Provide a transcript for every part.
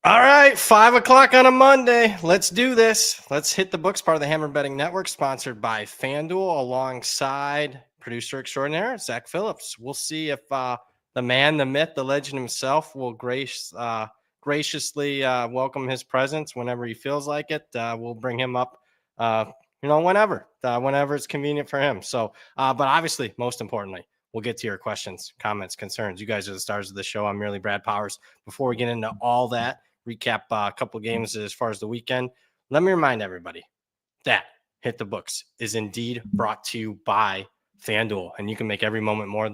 All right, 5 o'clock on a Monday. Let's do this. Let's hit the books, part of the Hammer Betting Network, sponsored by FanDuel, alongside producer extraordinaire, Zach Phillips. We'll see if the man, the myth, the legend himself will graciously welcome his presence whenever he feels like it. We'll bring him up, whenever it's convenient for him. So, but obviously, most importantly, we'll get to your questions, comments, concerns. You guys are the stars of the show. I'm merely Brad Powers. Before we get into all that, recap a couple of games as far as the weekend, let me remind everybody that Hit the Books is indeed brought to you by FanDuel, and you can make every moment more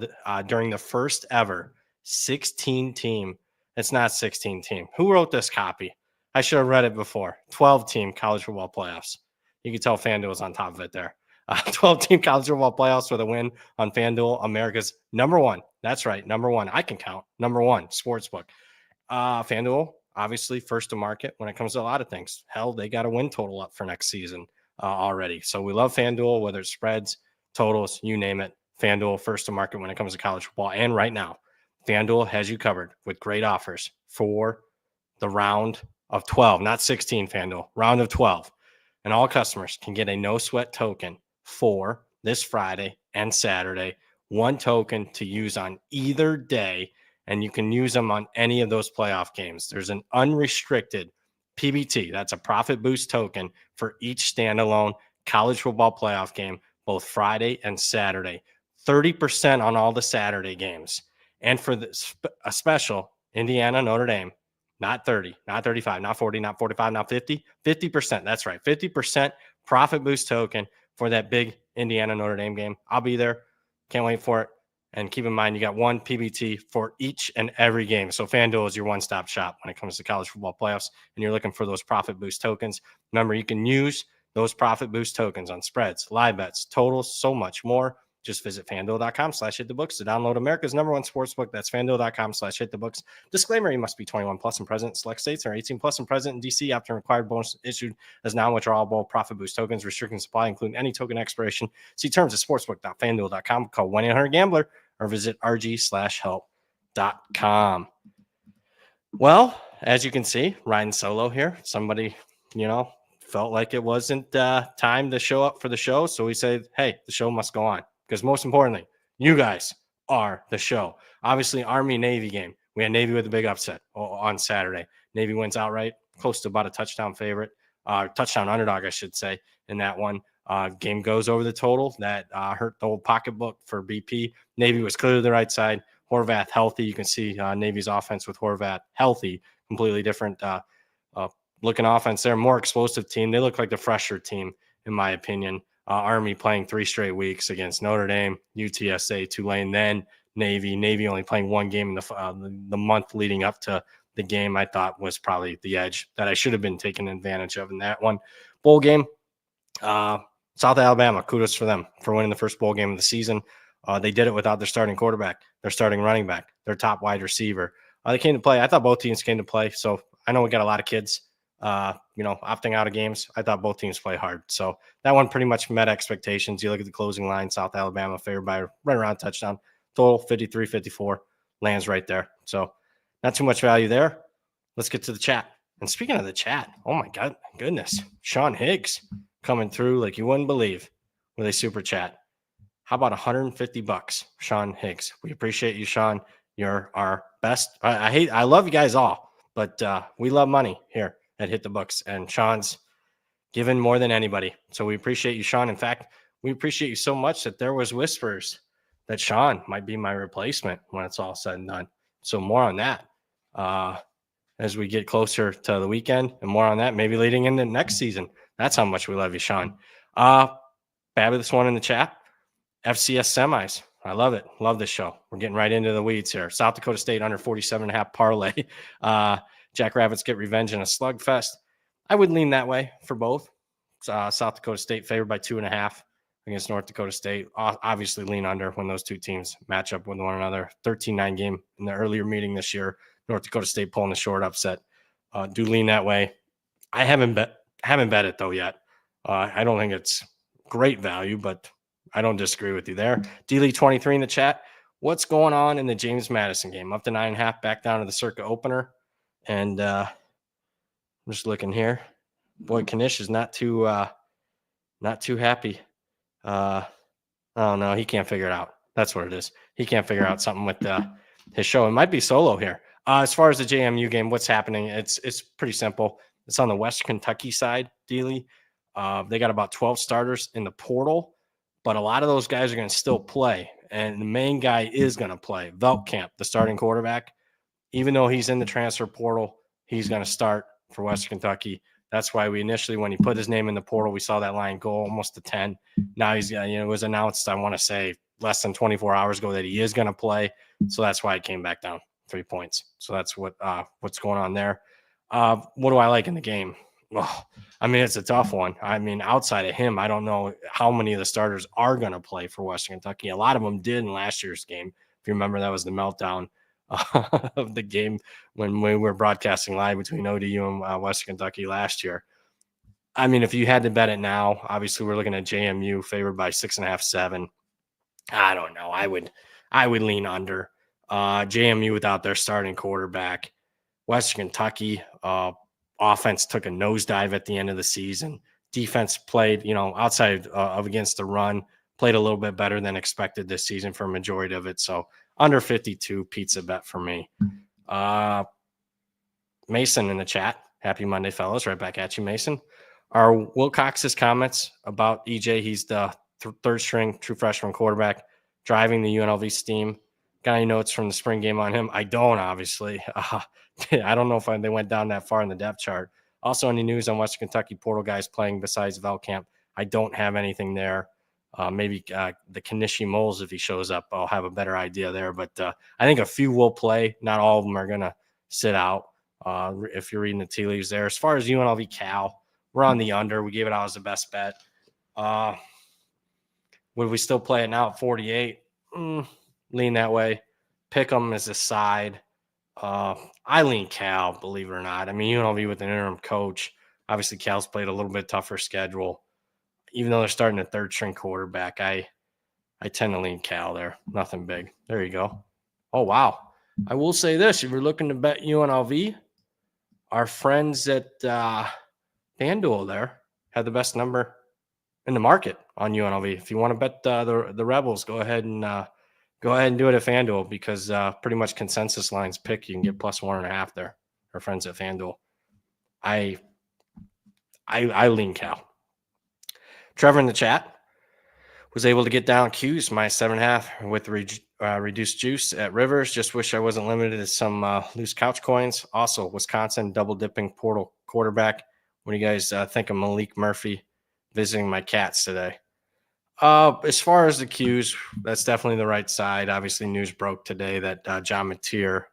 during the first ever 16-team. It's not 16-team. Who wrote this copy? I should have read it before. 12-team college football playoffs. You can tell FanDuel is on top of it there. 12-team college football playoffs with a win on FanDuel, America's number one. That's right, number one. I can count. Number one sportsbook. FanDuel, obviously first to market when it comes to a lot of things. Hell, they got a win total up for next season already. So we love FanDuel, whether it's spreads, totals, you name it. FanDuel first to market when it comes to college football. And right now, FanDuel has you covered with great offers for the round of 12, not 16, FanDuel, round of 12. And all customers can get a no sweat token for this Friday and Saturday. One token to use on either day, and you can use them on any of those playoff games. There's an unrestricted PBT. That's a profit boost token for each standalone college football playoff game, both Friday and Saturday. 30% on all the Saturday games. And for a special Indiana, Notre Dame, not 30, not 35, not 40, not 45, not 50, 50%. That's right. 50% profit boost token for that big Indiana, Notre Dame game. I'll be there. Can't wait for it. And keep in mind, you got one PBT for each and every game. So FanDuel is your one-stop shop when it comes to college football playoffs, and you're looking for those profit boost tokens. Remember, you can use those profit boost tokens on spreads, live bets, totals, so much more. Just visit FanDuel.com/hitthebooks to download America's number one sportsbook. That's FanDuel.com/hitthebooks. Disclaimer, you must be 21 plus and present in select states or 18 plus and present in D.C. after required bonus issued as non-withdrawable profit boost tokens. Restricting supply, including any token expiration. See terms at sportsbook.fanduel.com. Call 1-800-GAMBLER or visit rg/help.com. Well, as you can see, riding solo here. Somebody, felt like it wasn't time to show up for the show. So we said, hey, the show must go on. Because most importantly, you guys are the show. Obviously, Army-Navy game. We had Navy with a big upset on Saturday. Navy wins outright, close to about a touchdown favorite. Touchdown underdog, I should say, in that one. Game goes over the total. That hurt the whole pocketbook for BP. Navy was clearly the right side. Horvath healthy. You can see Navy's offense with Horvath healthy. Completely different looking offense there. More explosive team. They look like the fresher team, in my opinion. Army playing 3 straight weeks against Notre Dame, UTSA, Tulane, then Navy. Navy only playing one game in the month leading up to the game. I thought was probably the edge that I should have been taking advantage of in that one. Bowl game, South Alabama. Kudos for them for winning the first bowl game of the season. They did it without their starting quarterback, their starting running back, their top wide receiver. They came to play. I thought both teams came to play. So I know we got a lot of kids opting out of games. I thought both teams play hard. So that one pretty much met expectations. You look at the closing line, South Alabama favored by right around a touchdown. Total 53-54 lands right there. So not too much value there. Let's get to the chat. And speaking of the chat, oh my goodness, Sean Higgs coming through like you wouldn't believe with a super chat. How about $150, Sean Higgs? We appreciate you, Sean. You're our best. I love you guys all, but we love money here at Hit the Books, and Sean's given more than anybody. So we appreciate you, Sean. In fact, we appreciate you so much that there was whispers that Sean might be my replacement when it's all said and done. So more on that as we get closer to the weekend, and more on that maybe leading into next season. That's how much we love you, Sean. Fabulous one in the chat. FCS semis. I love it. Love this show. We're getting right into the weeds here. South Dakota State under 47.5 parlay. Jackrabbits get revenge in a slugfest. I would lean that way for both. South Dakota State favored by 2.5 against North Dakota State. Obviously lean under when those two teams match up with one another. 13-9 game in the earlier meeting this year. North Dakota State pulling the short upset. Do lean that way. I haven't bet it though yet. I don't think it's great value, but I don't disagree with you there. D-Lee23 in the chat. What's going on in the James Madison game? Up to 9.5, back down to the circa opener. And I'm just looking here. Boy, Knish is not too happy. Oh no, he can't figure it out. That's what it is. He can't figure out something with his show. It might be solo here. As far as the JMU game, what's happening? It's pretty simple. It's on the West Kentucky side, Dealey. They got about 12 starters in the portal, but a lot of those guys are going to still play. And the main guy is going to play. Velkamp, the starting quarterback, even though he's in the transfer portal, he's going to start for West Kentucky. That's why we initially, when he put his name in the portal, we saw that line go almost to 10. Now he's, it was announced, I want to say, less than 24 hours ago that he is going to play. So that's why it came back down 3 points. So that's what's going on there. What do I like in the game? Well, I mean, it's a tough one. I mean, outside of him, I don't know how many of the starters are going to play for Western Kentucky. A lot of them did in last year's game. If you remember, that was the meltdown of the game when we were broadcasting live between ODU and Western Kentucky last year. I mean, if you had to bet it now, obviously we're looking at JMU favored by 6.5, 7. I don't know. I would lean under. JMU without their starting quarterback. Western Kentucky offense took a nosedive at the end of the season. Defense played, outside of against the run, played a little bit better than expected this season for a majority of it. So under 52, pizza bet for me. Mason in the chat. Happy Monday, fellas. Right back at you, Mason. Are Wilcox's comments about EJ, he's the third string true freshman quarterback, driving the UNLV steam? Got any notes from the spring game on him? I don't, obviously. I don't know if they went down that far in the depth chart. Also, any news on Western Kentucky portal guys playing besides Velkamp? I don't have anything there. Maybe the Knishi Moles, if he shows up, I'll have a better idea there. But I think a few will play. Not all of them are going to sit out if you're reading the tea leaves there. As far as UNLV Cal, we're on the under. We gave it out as the best bet. Would we still play it now at 48? Lean that way. Pick them as a side. I lean Cal, believe it or not. I mean, UNLV with an interim coach. Obviously, Cal's played a little bit tougher schedule. Even though they're starting a third string quarterback, I tend to lean Cal there. Nothing big. There you go. Oh, wow. I will say this. If you're looking to bet UNLV, our friends at FanDuel there had the best number in the market on UNLV. If you want to bet the Rebels, go ahead and do it at FanDuel because pretty much consensus lines pick. You can get plus 1.5 there. Our friends at FanDuel. I lean Cal. Trevor in the chat was able to get down Q's minus 7.5 with reduced juice at Rivers. Just wish I wasn't limited to some loose couch coins. Also, Wisconsin double dipping portal quarterback. What do you guys think of Malik Murphy visiting my Cats today? As far as the Q's, that's definitely the right side. Obviously, news broke today that John Mateer,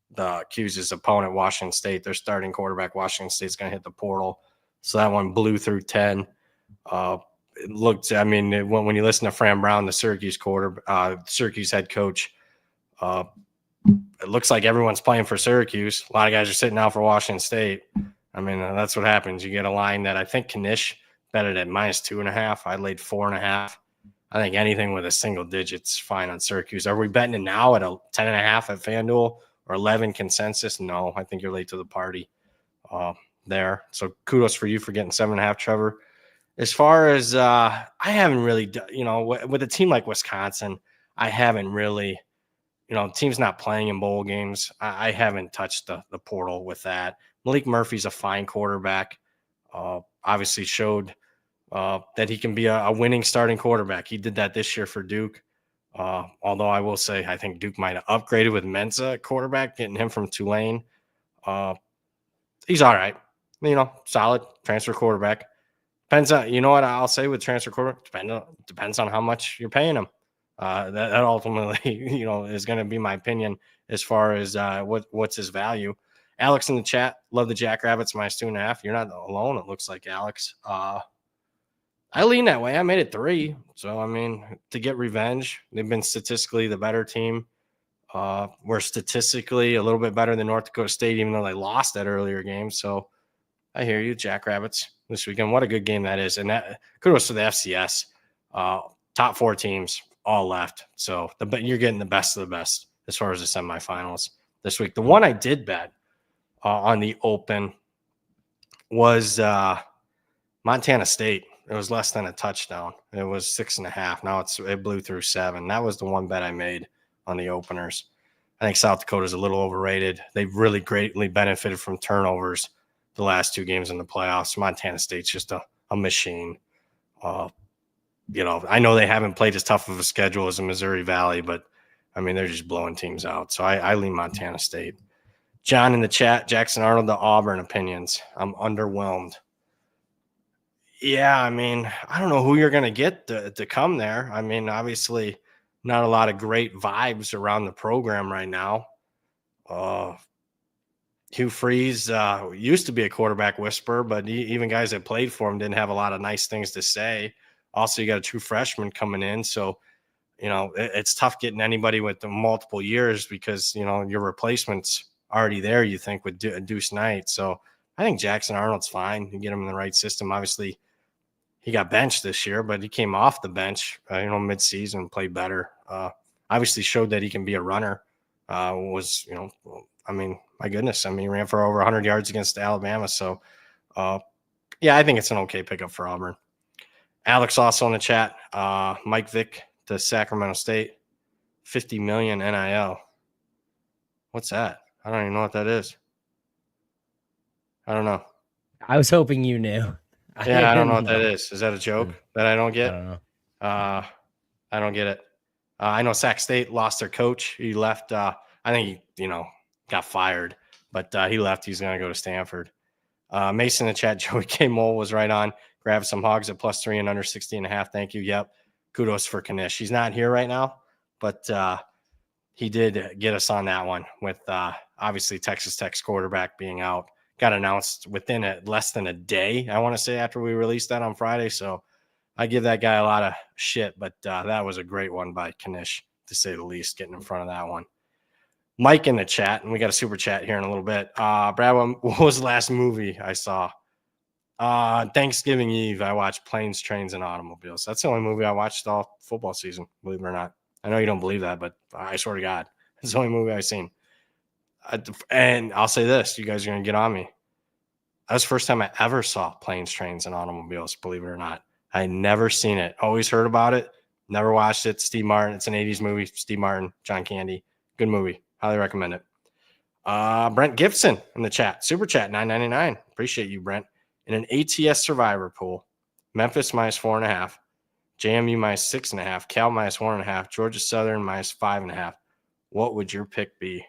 the Q's' opponent, Washington State, their starting quarterback, Washington State's going to hit the portal. So that one blew through 10. It looked, I mean, when you listen to Fran Brown, the Syracuse Syracuse head coach, it looks like everyone's playing for Syracuse. A lot of guys are sitting out for Washington State. I mean, that's what happens. You get a line that I think Knish bet it at minus 2.5. I laid 4.5. I think anything with a single digit's fine on Syracuse. Are we betting it now at a 10.5 at FanDuel or 11 consensus? No, I think you're late to the party there. So kudos for you for getting 7.5, Trevor. As far as I haven't really, with a team like Wisconsin, I haven't really, team's not playing in bowl games. I haven't touched the portal with that. Malik Murphy's a fine quarterback. Obviously showed that he can be a winning starting quarterback. He did that this year for Duke. Although I will say I think Duke might have upgraded with Mensa at quarterback, getting him from Tulane. He's all right. Solid transfer quarterback. Depends on, what I'll say with transfer quarterback, depends on how much you're paying him. That ultimately, is going to be my opinion as far as what's his value. Alex in the chat, love the Jackrabbits minus 2.5. You're not alone, it looks like, Alex. I lean that way. I made it 3. So, I mean, to get revenge, they've been statistically the better team. We're statistically a little bit better than North Dakota State, even though they lost that earlier game. So, I hear you, Jackrabbits, this weekend. What a good game that is. And that kudos to the FCS. Top 4 teams all left. So you're getting the best of the best as far as the semifinals this week. The one I did bet on the open was Montana State. It was less than a touchdown. It was 6.5. Now it blew through 7. That was the one bet I made on the openers. I think South Dakota's a little overrated. They've really greatly benefited from turnovers the last 2 games in the playoffs. Montana State's just a machine. I know they haven't played as tough of a schedule as the Missouri Valley, but I mean, they're just blowing teams out. So I lean Montana State. John in the chat, Jackson Arnold, the Auburn opinions. I'm underwhelmed. Yeah, I mean, I don't know who you're going to get to come there. I mean, obviously, not a lot of great vibes around the program right now. Hugh Freeze used to be a quarterback whisperer, but even guys that played for him didn't have a lot of nice things to say. Also, you got a true freshman coming in. So, it's tough getting anybody with the multiple years because, your replacement's already there, you think, with Deuce Knight. So I think Jackson Arnold's fine. You get him in the right system. Obviously, he got benched this year, but he came off the bench, mid-season, played better. Obviously showed that he can be a runner. My goodness. I mean, he ran for over 100 yards against Alabama. So, I think it's an okay pickup for Auburn. Alex also in the chat. Mike Vick to Sacramento State, $50 million NIL. What's that? I don't even know what that is. I don't know. I was hoping you knew. Yeah, I don't know what that is. Is that a joke that I don't get? I don't know. I don't get it. I know Sac State lost their coach. He left. I think he, got fired, but he left. He's going to go to Stanford. Mason in the chat, Joey K. Mole was right on. Grab some hogs at +3 and under 60.5. Thank you. Yep. Kudos for Knish. He's not here right now, but he did get us on that one with obviously Texas Tech's quarterback being out. Got announced within less than a day, I want to say, after we released that on Friday. So I give that guy a lot of shit, but that was a great one by Knish, to say the least, getting in front of that one. Mike in the chat, and we got a super chat here in a little bit. Brad, what was the last movie I saw? Thanksgiving Eve, I watched Planes, Trains, and Automobiles. That's the only movie I watched all football season, believe it or not. I know you don't believe that, but I swear to God, it's the only movie I've seen. And I'll say this, you guys are going to get on me. That was the first time I ever saw Planes, Trains, and Automobiles, believe it or not. I never seen it. Always heard about it. Never watched it. Steve Martin. It's an 80s movie. Steve Martin, John Candy. Good movie. Highly recommend it. Brent Gibson in the chat. Super chat, $9.99. Appreciate you, Brent. In an ATS survivor pool, Memphis -4.5, JMU -6.5, Cal -1.5, Georgia Southern -5.5. What would your pick be?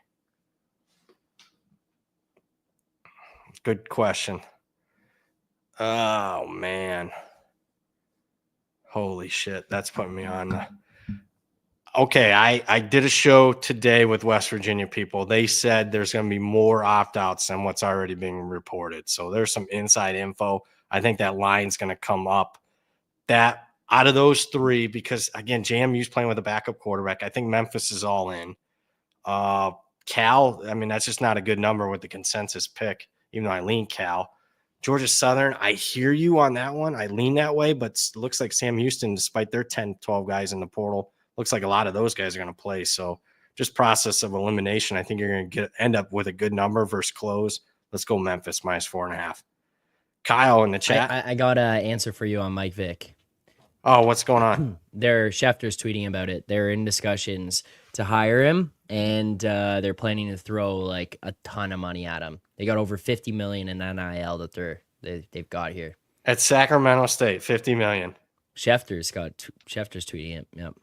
Good question. Oh, man. Holy shit. That's putting me on. Okay, I did a show today with West Virginia people. They said there's going to be more opt-outs than what's already being reported. So there's some inside info. I think that line's going to come up. That out of those 3, because, again, JMU's playing with a backup quarterback. I think Memphis is all in. Cal, I mean, that's just not a good number with the consensus pick, even though I lean Cal. Georgia Southern, I hear you on that one. I lean that way, but it looks like Sam Houston, despite their 10, 12 guys in the portal, looks like a lot of those guys are going to play. So just process of elimination, I think you're going to end up with a good number versus close. Let's go Memphis -4.5. Kyle in the chat. I got an answer for you on Mike Vick. Oh, what's going on? Schefter's tweeting about it. They're in discussions to hire him, and they're planning to throw like a ton of money at him. They got over $50 million in NIL that they've got here. At Sacramento State, $50 million. Schefter's tweeting it. Yep.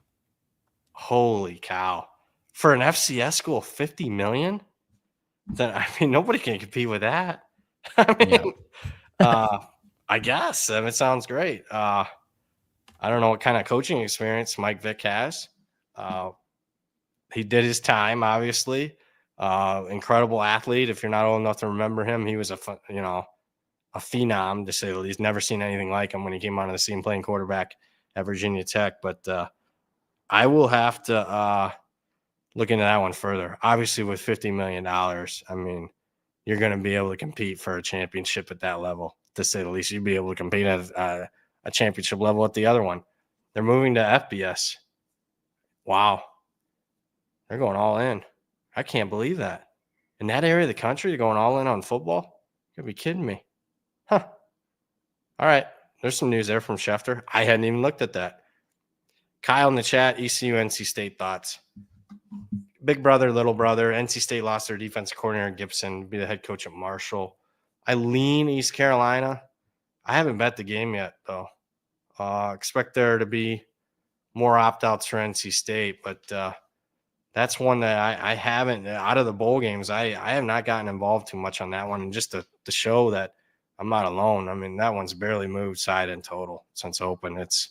Holy cow. For an FCS school, $50 million? Then, I mean, nobody can compete with that. I mean, I guess. I mean, it sounds great. I don't know what kind of coaching experience Mike Vick has. He did his time, obviously. Incredible athlete. If you're not old enough to remember him, he was a phenom, to say the least. Never seen anything like him when he came onto the scene playing quarterback at Virginia Tech. But I will have to look into that one further. Obviously, with $50 million, I mean, you're going to be able to compete for a championship at that level, to say the least. You'd be able to compete at a championship level at the other one. They're moving to FBS. Wow. They're going all in. I can't believe that. In that area of the country, they're going all in on football? You're going to be kidding me. Huh. All right. There's some news there from Schefter. I hadn't even looked at that. Kyle in the chat, ECU, NC State thoughts. Big brother, little brother. NC State lost their defensive coordinator, Gibson, be the head coach at Marshall. I lean East Carolina. I haven't bet the game yet, though. Expect there to be more opt-outs for NC State, but that's one that I haven't, out of the bowl games, I have not gotten involved too much on that one. And just to show that I'm not alone, I mean, that one's barely moved side and total since open. It's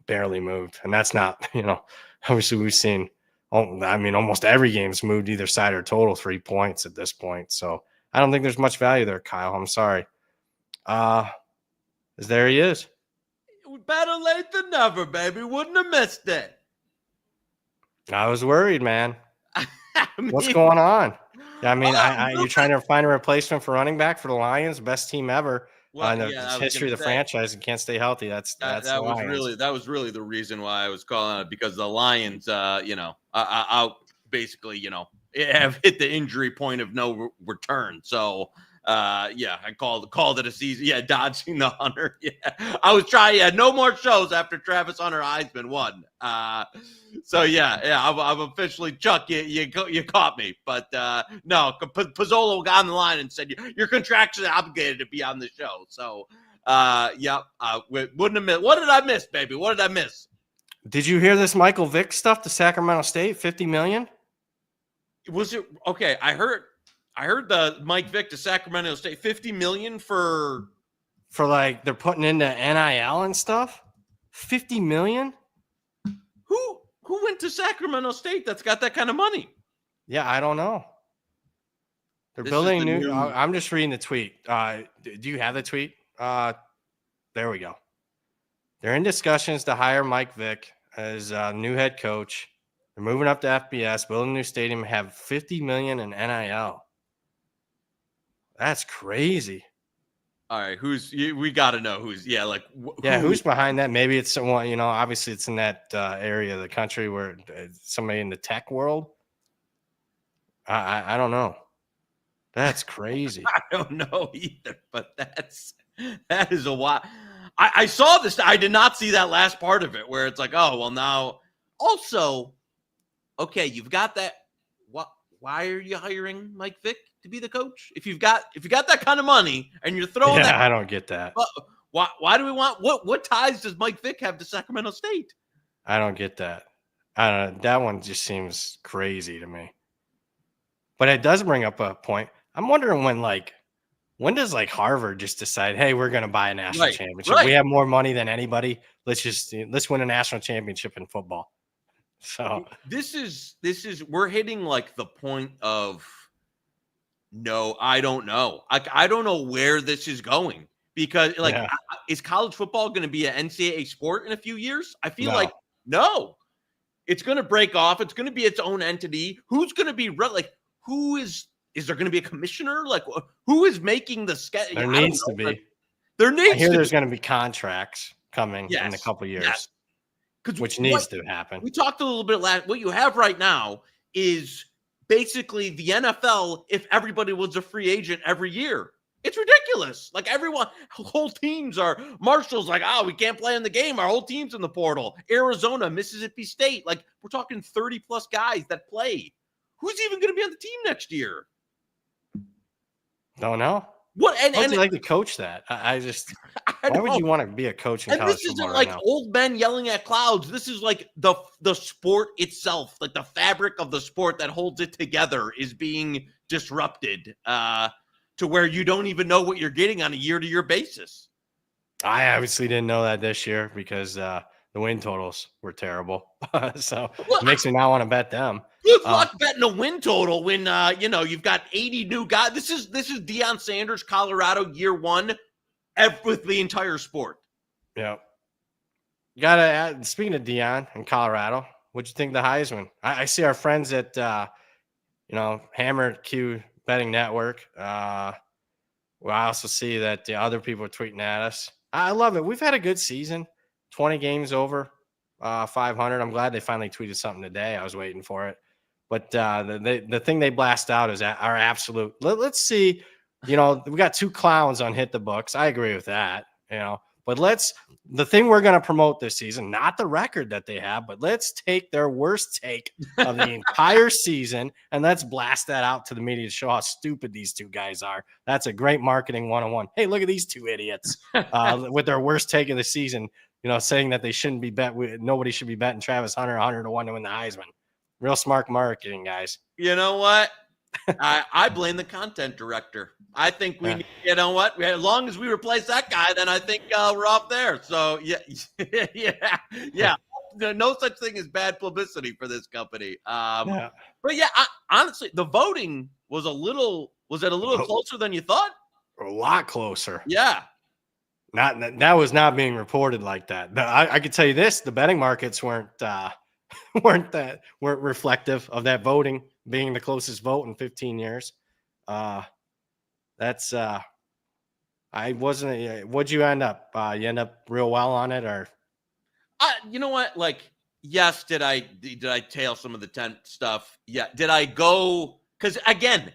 barely moved. And that's not, obviously we've seen, almost every game's moved either side or total 3 points at this point. So I don't think there's much value there, Kyle. I'm sorry. There he is. Better late than never, baby. Wouldn't have missed it. I was worried, man. mean, What's going on? I mean, you're trying to find a replacement for running back for the Lions, best team ever in the history of the franchise, and can't stay healthy. That was really the reason why I was calling it, because the Lions, I'll basically, have hit the injury point of no return. So, I called it a season. Yeah, dodging the Hunter. Yeah, I was trying. Yeah, no more shows after Travis Hunter Heisman won. I'm officially Chuck. You caught me, but no. Pozzolo got on the line and said you're contractually obligated to be on the show. So, wouldn't have missed. What did I miss, baby? What did I miss? Did you hear this Michael Vick stuff to Sacramento State? $50 million. Was it okay? I heard the Mike Vick to Sacramento State, $50 million for like they're putting into NIL and stuff. $50 million. Who went to Sacramento State that's got that kind of money? Yeah, I don't know. They're building new. I'm just reading the tweet. Do you have the tweet? There we go. They're in discussions to hire Mike Vick as new head coach. They're moving up to FBS, building a new stadium, have $50 million in NIL. That's crazy. All right, we got to know who's who's behind that? Maybe it's someone, obviously it's in that area of the country where somebody in the tech world. I don't know. That's crazy. I don't know either, but that is a lot. I saw this. I did not see that last part of it where it's like, oh, well, now also, okay, you've got that. Why are you hiring Mike Vick to be the coach? If you got that kind of money and you're throwing that, I don't get that. Why do we want what ties does Mike Vick have to Sacramento State? I don't get that. I don't know. That one just seems crazy to me. But it does bring up a point. I'm wondering when does Harvard just decide, hey, we're going to buy a national championship? Right. We have more money than anybody. Let's win a national championship in football. So this is we're hitting the point of no, I don't know. I don't know where this is going, because is college football going to be an NCAA sport in a few years? I feel no. It's going to break off. It's going to be its own entity. Who's going to be who is there going to be a commissioner? Who is making the schedule? There needs to be. There's going to be contracts coming in a couple years. Yes. Which needs to happen. We talked a little bit last. What you have right now is basically the NFL if everybody was a free agent every year. It's ridiculous. Whole teams are Marshall's we can't play in the game. Our whole team's in the portal. Arizona, Mississippi State. We're talking 30 plus guys that play. Who's even going to be on the team next year? Don't know. What? How would you like to coach that? Why would you want to be a coach in college football right now? This isn't old men yelling at clouds. This is the sport itself, the fabric of the sport that holds it together is being disrupted to where you don't even know what you're getting on a year-to-year basis. I obviously didn't know that this year because the win totals were terrible. So it makes me not want to bet them. Good luck betting a win total when you've got 80 new guys. This is Deion Sanders, Colorado, year one, with the entire sport. Yeah. You gotta add, speaking of Deion and Colorado, what'd you think of the Heisman? I see our friends at Hammer Q Betting Network. I also see that the other people are tweeting at us. I love it. We've had a good season. 20 games over 500. I'm glad they finally tweeted something today. I was waiting for it. But the thing they blast out is our absolute. Let's see we got 2 clowns on Hit the Books. I agree with that, but the thing we're going to promote this season, not the record that they have, but let's take their worst take of the entire season and let's blast that out to the media to show how stupid these 2 guys are. That's a great marketing 101. Hey, look at these 2 idiots with their worst take of the season, saying that they shouldn't be nobody should be betting Travis Hunter 100-1 to win the Heisman. Real smart marketing, guys. You know what? I blame the content director. I think we, as long as we replace that guy, then I think we're off there. So yeah. No such thing as bad publicity for this company. But honestly, the voting was it a little closer than you thought? A lot closer. Yeah. That was not being reported like that. I could tell you this: the betting markets weren't reflective of that voting being the closest vote in 15 years. I wasn't. What'd you end up? You end up real well on it, or? You know what? Yes. Did I tail some of the tent stuff? Yeah. Did I go? Because again,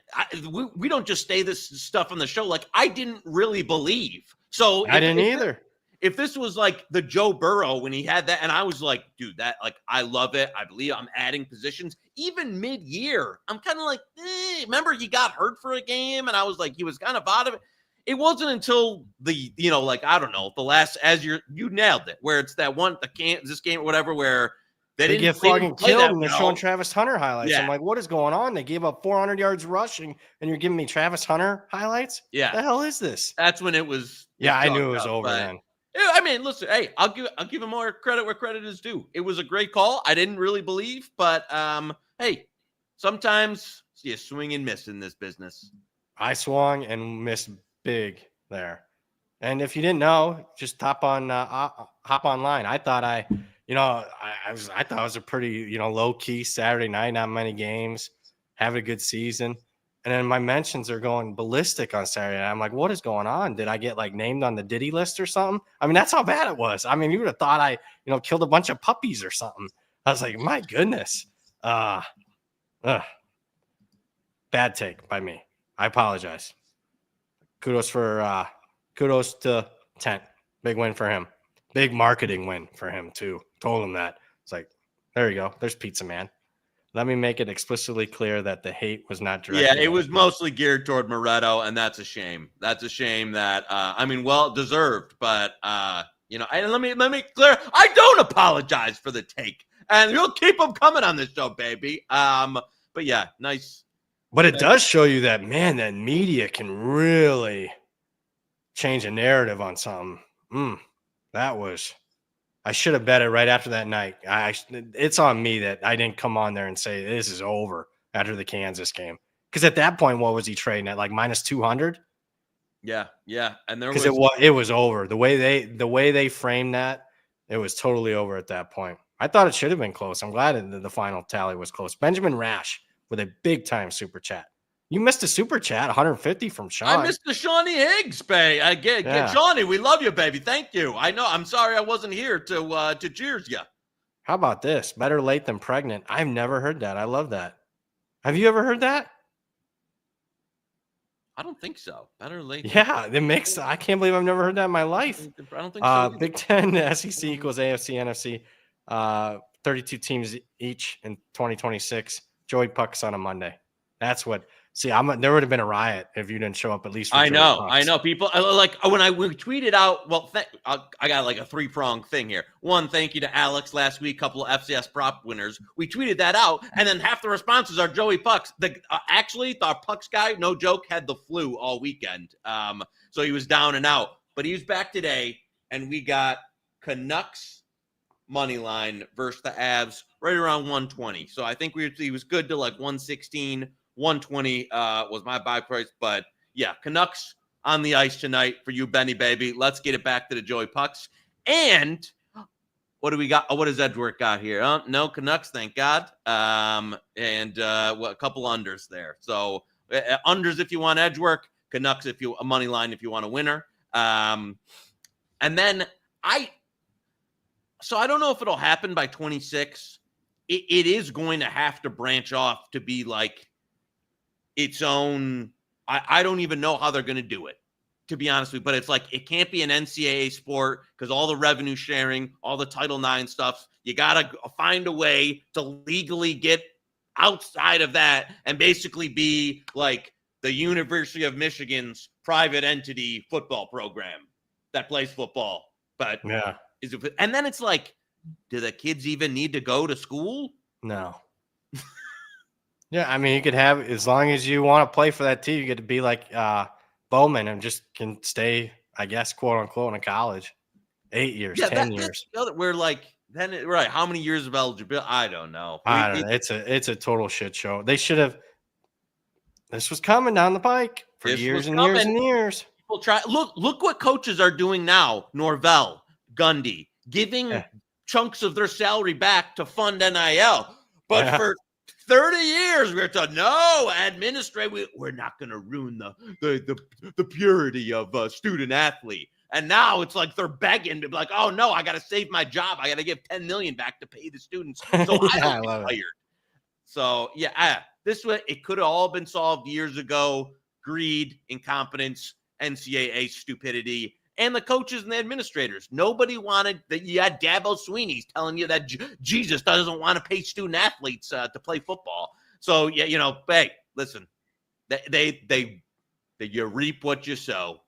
we don't just say this stuff on the show. I didn't really believe. So I didn't either. If this was the Joe Burrow when he had that, and I was like, dude, that I love it. I believe I'm adding positions. Even mid-year, I'm kind of remember he got hurt for a game, and I was like, he was kind of out of it. It wasn't until the, I don't know, the last, you nailed it, where it's that one, the Kansas game or whatever, where they get fucking killed and they're showing Travis Hunter highlights. Yeah. I'm like, what is going on? They gave up 400 yards rushing, and you're giving me Travis Hunter highlights? Yeah. What the hell is this? That's when it was. Yeah, I knew it was over then. I mean, listen, hey, I'll give him more credit where credit is due. It was a great call. I didn't really believe, but hey, sometimes you swing and miss in this business. I swung and missed big there. And if you didn't know, just hop online. I thought I thought it was a pretty, low key Saturday night, not many games, have a good season. And then my mentions are going ballistic on Saturday night. I'm like, what is going on? Did I get named on the Diddy list or something? I mean, that's how bad it was. I mean, you would have thought I, killed a bunch of puppies or something. I was like, my goodness. Bad take by me. I apologize. Kudos to Tent. Big win for him. Big marketing win for him too. Told him that. It's like, there you go. There's Pizza Man. Let me make it explicitly clear that the hate was not directed. Yeah, it was mostly geared toward Moretto, and that's a shame. That's a shame that well deserved, but and let me clear. I don't apologize for the take, and you'll keep them coming on this show, baby. But yeah, nice. But it does show you that, man, that media can really change a narrative on something. I should have bet it right after that night. It's on me that I didn't come on there and say this is over after the Kansas game. Because at that point, what was he trading at? minus 200? Yeah. And there because it was over. The way they framed that, it was totally over at that point. I thought it should have been close. I'm glad the final tally was close. Benjamin Rash with a big time super chat. You missed a super chat, 150 from Sean. I missed the Shawnee Higgs, babe. Shawnee, we love you, baby. Thank you. I know. I'm sorry I wasn't here to cheers you. How about this? Better late than pregnant. I've never heard that. I love that. Have you ever heard that? I don't think so. Better late. Yeah, it makes. I can't believe I've never heard that in my life. I don't think so. Big Ten, SEC equals AFC, NFC. 32 teams each in 2026. Joey Pucks on a Monday. That's what. See, there would have been a riot if you didn't show up at least. For I know. People when we tweeted out. Well, I got a 3-pronged thing here. One, thank you to Alex last week. Couple of FCS prop winners. We tweeted that out, and then half the responses are Joey Pucks. Actually, the Pucks guy, no joke, had the flu all weekend. So he was down and out, but he was back today, and we got Canucks money line versus the Avs right around 120. So I think he was good to 116. 120 was my buy price, but yeah, Canucks on the ice tonight for you, Benny baby. Let's get it back to the Joey Pucks. And what do we got? What does Edgeworth got here? No Canucks, thank God. And a couple unders there. So unders if you want Edgeworth, Canucks if you a money line if you want a winner. And then I don't know if it'll happen by 26. It is going to have to branch off to be its own I don't even know how they're going to do it, to be honest with you. But it's like, it can't be an NCAA sport because all the revenue sharing, all the Title IX stuff, you got to find a way to legally get outside of that and basically be like the University of Michigan's private entity football program that plays football. But Yeah. and then it's like, do the kids even need to go to school? No. Yeah, I mean, you could have, as long as you want to play for that team, you get to be like Bowman and just can stay, I guess, quote unquote, in college. 8 years, 10 years. We're like, then right? How many years of eligibility? I don't know. I don't know. It's a total shit show. They should have. This was coming down the pike for years and years and years. People try. Look what coaches are doing now. Norvell, Gundy, giving chunks of their salary back to fund NIL, but for 30 years, we're told, no, we're not going to ruin the purity of a student athlete. And now it's like they're begging to be like, oh, no, I got to save my job. I got to give $10 million back to pay the students. So I don't get fired. So, this way, it could have all been solved years ago. Greed, incompetence, NCAA stupidity, and the coaches and the administrators. Nobody wanted that. You had Dabo Sweeney's telling you that Jesus doesn't want to pay student athletes to play football. So hey, listen, you reap what you sow.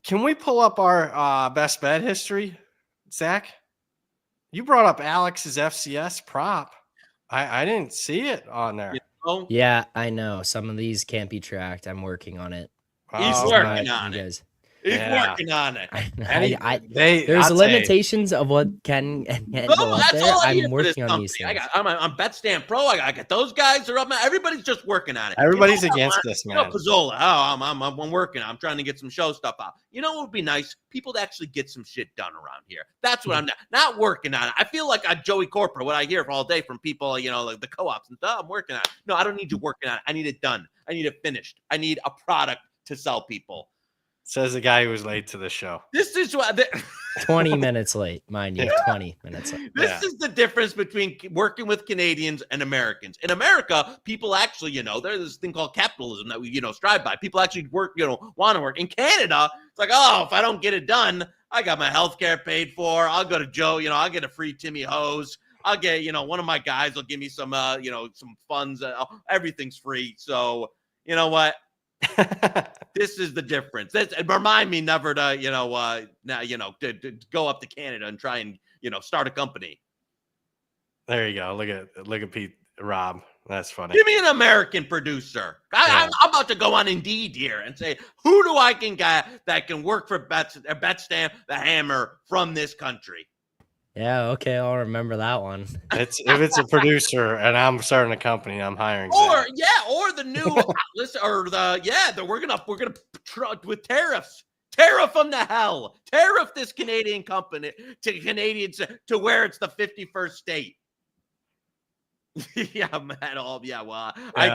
Can we pull up our best bet history, Zach? You brought up Alex's FCS prop. I didn't see it on there. Yeah, I know. Some of these can't be tracked. I'm working on it. He's working on it. He's working on it. There's limitations of what can and can't go up there. I'm working on these things. I'm on BetStamp Pro. I got those guys are up. Everybody's just working on it. Everybody's against this, man. Pizzola. I'm working. I'm trying to get some show stuff out. You know what would be nice? People to actually get some shit done around here. That's what I'm not working on it. I feel like Joey Corporate, what I hear all day from people, like the co-ops and stuff. I'm working on it. No, I don't need you working on it. I need it done. I need it finished. I need a product to sell people. Says the guy who was late to the show. This is what 20 minutes late, mind you. 20 minutes late. This is the difference between working with Canadians and Americans. In America, people actually, there's this thing called capitalism that we, strive by. People actually work, want to work. In Canada, it's like, oh, if I don't get it done, I got my health care paid for. I'll go to Joe, I'll get a free Timmy hose. I'll get, one of my guys will give me some, some funds. Everything's free. So, you know what? This is the difference. Remind me never to, to go up to Canada and try and, start a company. There you go. Look at Pete, Rob. That's funny. Give me an American producer. I'm about to go on Indeed here and say, who do I can get that can work for BetStamp, the Hammer from this country? Yeah, okay, I'll remember that one. If it's a producer and I'm starting a company, I'm hiring. Or the new we're gonna with tariffs. Tariff them to hell. Tariff this Canadian company to Canadians to where it's the 51st state. I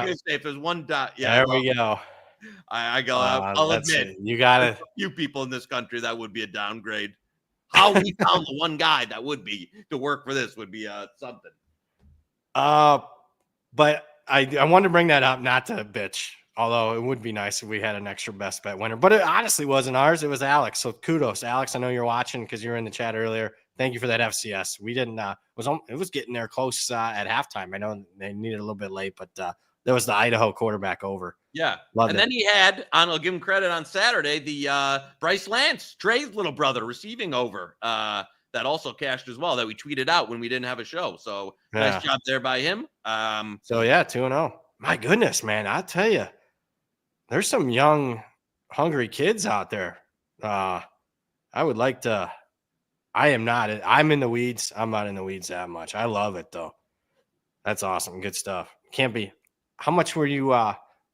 could say if there's one dot. Yeah, there we go. I'll admit you got it. Few people in this country that would be a downgrade. How we found the one guy that would be to work for this would be something. But I wanted to bring that up, not to bitch, although it would be nice if we had an extra best bet winner. But it honestly wasn't ours. It was Alex. So kudos, Alex. I know you're watching because you were in the chat earlier. Thank you for that FCS. We didn't. It was getting there close at halftime. I know they needed a little bit late, but there was the Idaho quarterback over. Yeah. Loved and it. Then he had, I'll give him credit on Saturday, the Bryce Lance, Trey's little brother, receiving over that also cashed as well, that we tweeted out when we didn't have a show. So nice job there by him. 2-0. My goodness, man. I tell you, there's some young, hungry kids out there. I would like to. I'm in the weeds. I'm not in the weeds that much. I love it, though. That's awesome. Good stuff. Can't be. How much were you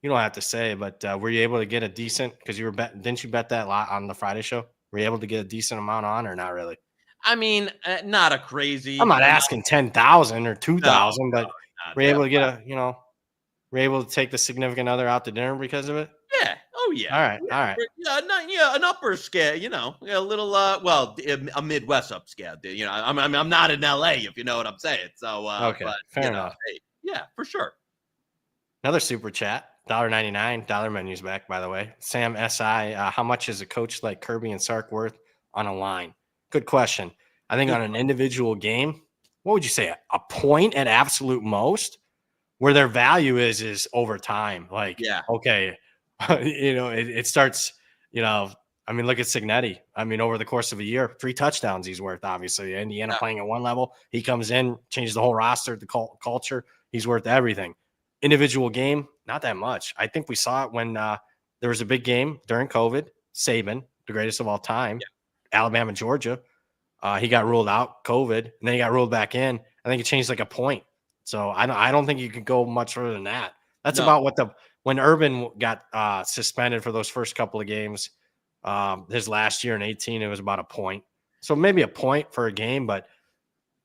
you don't have to say, but were you able to get a decent, because you were didn't you bet that lot on the Friday show? Were you able to get a decent amount on or not really? I mean, not a crazy. I'm not asking 10,000 or 2,000, but were you able to get were you able to take the significant other out to dinner because of it? Yeah. Oh yeah. All right. Yeah, an upper scale, a little a Midwest upscale. I'm not in LA, if you know what I'm saying. So okay, fair enough. yeah, for sure. Another super chat. $1.99. Dollar Menu's back, by the way. Sam S.I., how much is a coach like Kirby and Sark worth on a line? Good question. I think on an individual game, what would you say? A point at absolute most? Where their value is over time. Like, okay, it starts, I mean, look at Cignetti. I mean, over the course of a year, 3 touchdowns he's worth, obviously. Indiana playing at one level. He comes in, changes the whole roster, the culture. He's worth everything. Individual game, not that much. I think we saw it when there was a big game during COVID. Saban, the greatest of all time, Alabama, Georgia. He got ruled out, COVID, and then he got ruled back in. I think it changed like a point. So I don't think you could go much further than that. That's about what when Urban got suspended for those first couple of games, his last year in 18, it was about a point. So maybe a point for a game, but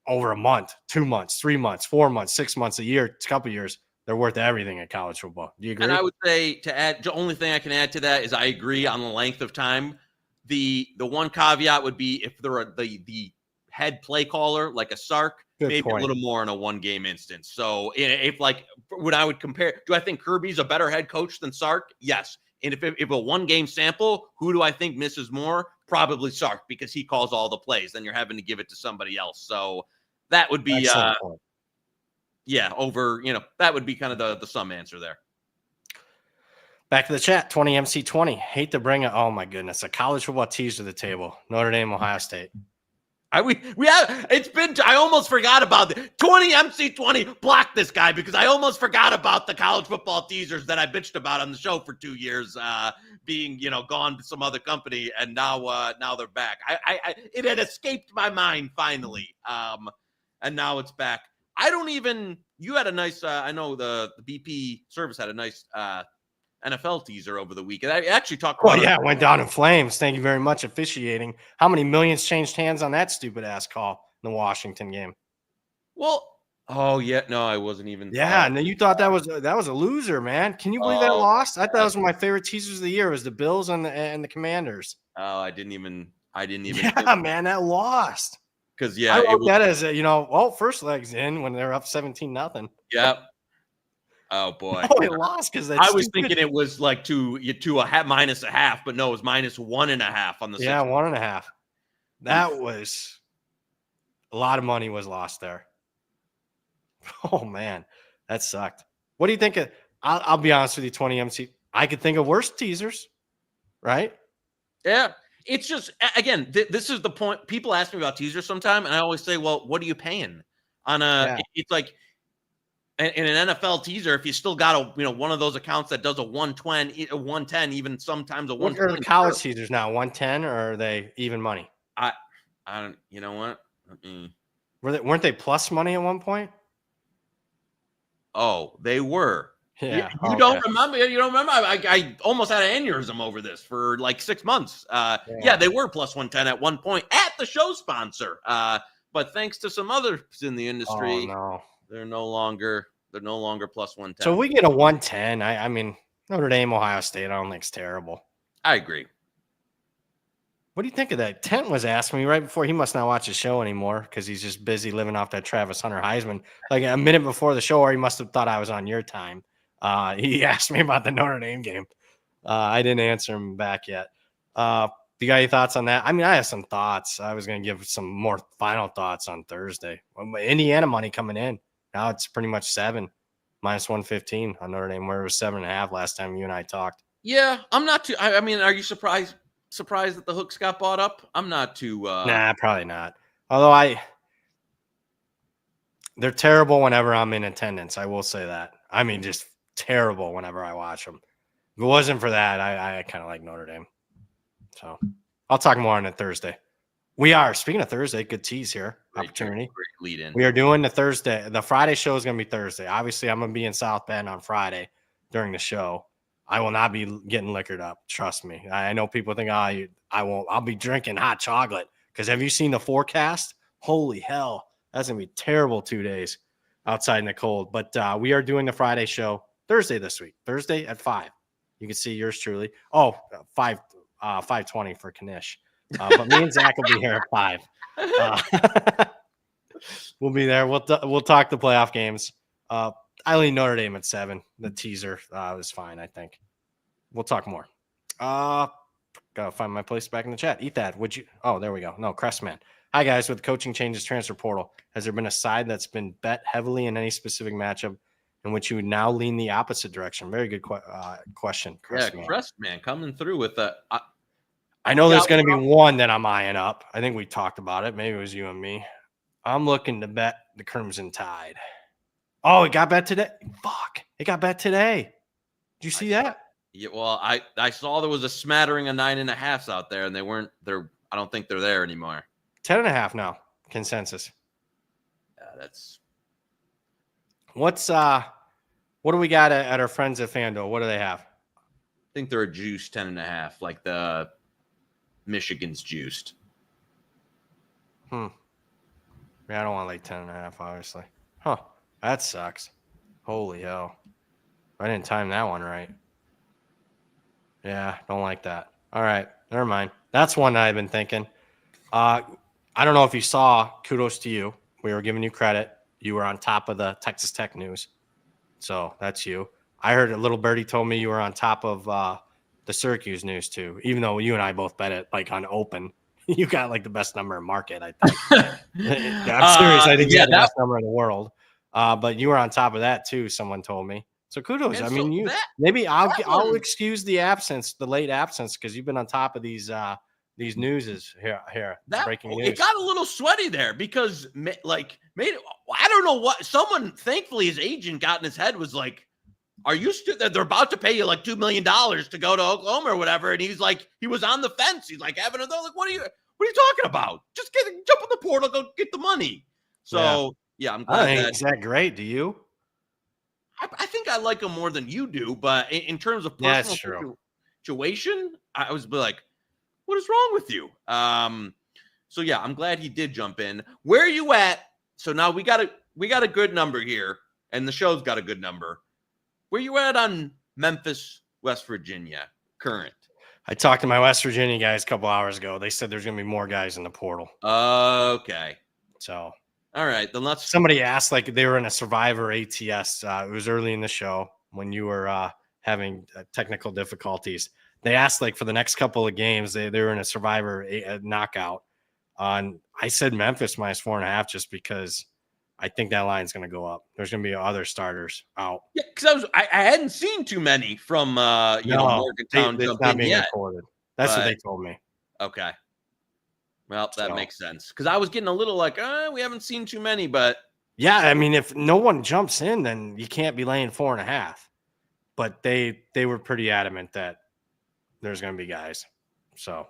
over a month, 2 months, 3 months, 4 months, 6 months, a year, a couple of years, they're worth everything in college football. Do you agree? And I would say the only thing I can add to that is I agree on the length of time. The one caveat would be if they're the head play caller like a Sark, maybe a little more in a 1-game instance. So if like when I would compare, do I think Kirby's a better head coach than Sark? Yes. And if a 1-game sample, who do I think misses more? Probably Sark, because he calls all the plays. Then you're having to give it to somebody else. So that would be, that would be kind of the sum answer there. Back to the chat, 20MC20. Hate to bring it. Oh my goodness, a college football tease to the table. Notre Dame, Ohio State. I almost forgot about it. 20MC20, block this guy because I almost forgot about the college football teasers that I bitched about on the show for 2 years, being gone to some other company, and now they're back. It had escaped my mind finally, and now it's back. You had a nice. I know the BP service had a nice NFL teaser over the weekend. I actually talked about it went down in flames. Thank you very much, officiating. How many millions changed hands on that stupid ass call in the Washington game? Well, no, I wasn't even. Yeah, and you thought that was a loser, man. Can you believe that lost? I thought it was one of my favorite teasers of the year. It was the Bills and the Commanders. Oh, I didn't even. Yeah, man, that lost. Because I wrote that as first leg's in when they're up 17-0. Yep. Oh boy! Oh, it lost because I was thinking it was like to a half minus a half, but no, it was minus 1.5 on the. Yeah, 1.5. That was a lot of money was lost there. Oh man, that sucked. What do you think? I'll be honest with you, 20MC. I could think of worse teasers, right? Yeah, it's just again, this is the point. People ask me about teasers sometime, and I always say, "Well, what are you paying on a?" Yeah. It's like. In an NFL teaser, if you still got one of those accounts that does a 120, a 110, even sometimes a 120. What are the college teasers now? 110, or are they even money? I don't. You know what? Weren't they plus money at one point? Oh, they were. Yeah. You don't remember? You don't remember? I almost had an aneurysm over this for like 6 months. Yeah, they were plus 110 at one point at the show sponsor. But thanks to some others in the industry, they're no longer plus 110. So we get a 110. I mean, Notre Dame, Ohio State, I don't think it's terrible. I agree. What do you think of that? Tent was asking me right before. He must not watch the show anymore because he's just busy living off that Travis Hunter Heisman. Like a minute before the show, or he must have thought I was on your time. He asked me about the Notre Dame game. I didn't answer him back yet. You got any thoughts on that? I mean, I have some thoughts. I was going to give some more final thoughts on Thursday. Indiana money coming in. Now it's pretty much 7, minus 115 on Notre Dame, where it was 7.5 last time you and I talked. Yeah, I'm not too. I mean, are you surprised that the hooks got bought up? I'm not too. Nah, probably not. Although they're terrible whenever I'm in attendance. I will say that. I mean, just terrible whenever I watch them. If it wasn't for that, I kind of like Notre Dame. So I'll talk more on it Thursday. We are. Speaking of Thursday, good tease here. Opportunity. Great lead in. We are doing the Friday show is going to be Thursday. Obviously, I'm going to be in South Bend on Friday during the show. I will not be getting liquored up. Trust me. I know people think, I won't. I'll be drinking hot chocolate because have you seen the forecast? Holy hell. That's going to be terrible 2 days outside in the cold. But we are doing the Friday show Thursday this week. Thursday at 5. You can see yours truly. 5:20 for Knish. But me and Zach will be here at 5. We'll be there. We'll talk the playoff games. lean Notre Dame at 7. The teaser was fine, I think. We'll talk more. Gotta find my place back in the chat. Eat that. Would you? Oh, there we go. No, Crestman. Hi, guys. With coaching changes, transfer portal, has there been a side that's been bet heavily in any specific matchup in which you would now lean the opposite direction? Very good question, Crestman. Yeah, Crestman coming through with a. I know there's going to be one that I'm eyeing up. I think we talked about it. Maybe it was you and me. I'm looking to bet the Crimson Tide. Oh, it got bet today. Fuck. It got bet today. Did you see that? Yeah, well, I saw there was a smattering of 9.5s out there, and they weren't there. I don't think they're there anymore. 10.5 now. Consensus. Yeah, that's. What do we got at our friends at FanDuel? What do they have? I think they're a juice 10.5, like the Michigan's juiced. Yeah, I don't want to lay 10.5, obviously. Huh. That sucks. Holy hell. I didn't time that one right. Yeah, don't like that. All right, never mind. That's one I've been thinking. I don't know if you saw, kudos to you. We were giving you credit. You were on top of the Texas Tech news. So that's you. I heard a little birdie told me you were on top of the Syracuse news too, even though you and I both bet it like on open. You got like the best number in market, I think. I'm serious. I think you got the best number in the world. But you were on top of that too, someone told me. So kudos. And I mean, maybe I'll excuse the absence, the late absence, because you've been on top of these newses here. Breaking news. It got a little sweaty there because I don't know what someone. Thankfully, his agent got in his head was like, "Are you they're about to pay you like $2 million to go to Oklahoma or whatever?" And he's like, he was on the fence. He's like, "They're like, what are you talking about? Just jump in the portal, go get the money." So yeah I'm glad. Is that great? Do you? I think I like him more than you do, but in terms of personal situation, I was like, what is wrong with you? So yeah, I'm glad he did jump in. Where are you at? So now we got a good number here, and the show's got a good number. Where you at on Memphis, West Virginia, current? I talked to my West Virginia guys a couple hours ago. They said there's going to be more guys in the portal. Okay. So. All right, then let's. Somebody asked, like they were in a Survivor ATS. It was early in the show when you were having technical difficulties. They asked, like for the next couple of games, they were in a Survivor knockout. I said Memphis minus 4.5 just because I think that line's going to go up. There's going to be other starters out. Yeah, because I hadn't seen too many from Morgantown jumping yet. Recorded. That's what they told me. Okay. Well, that makes sense. Because I was getting a little like, we haven't seen too many, but. Yeah, I mean, if no one jumps in, then you can't be laying 4.5. But they were pretty adamant that there's going to be guys. So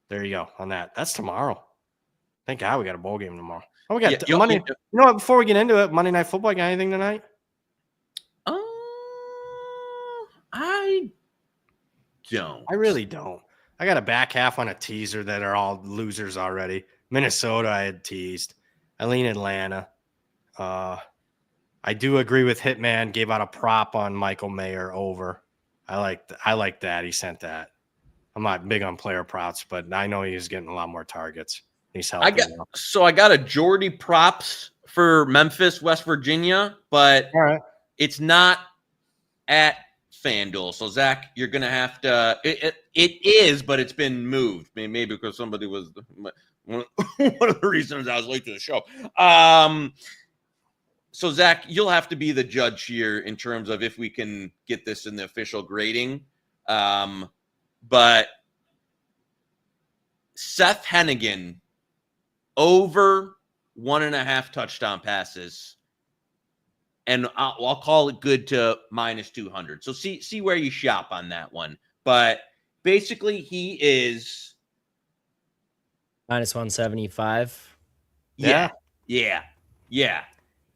there you go on that. That's tomorrow. Thank God we got a bowl game tomorrow. Oh, we got Monday. You know what? Before we get into it, Monday Night Football, got anything tonight? I don't. I really don't. I got a back half on a teaser that are all losers already. Minnesota, I had teased. I lean Atlanta. I do agree with Hitman. Gave out a prop on Michael Mayer over. I like that. He sent that. I'm not big on player props, but I know he's getting a lot more targets. He's helping. I got a Jordy props for Memphis, West Virginia, but it's not at FanDuel. So Zach, you're gonna have to. It is, but it's been moved. Maybe because somebody was one of the reasons I was late to the show. So Zach, you'll have to be the judge here in terms of if we can get this in the official grading. But Seth Hennigan over 1.5 touchdown passes. And I'll call it good to minus 200. So see where you shop on that one. But basically, he is minus 175. Yeah.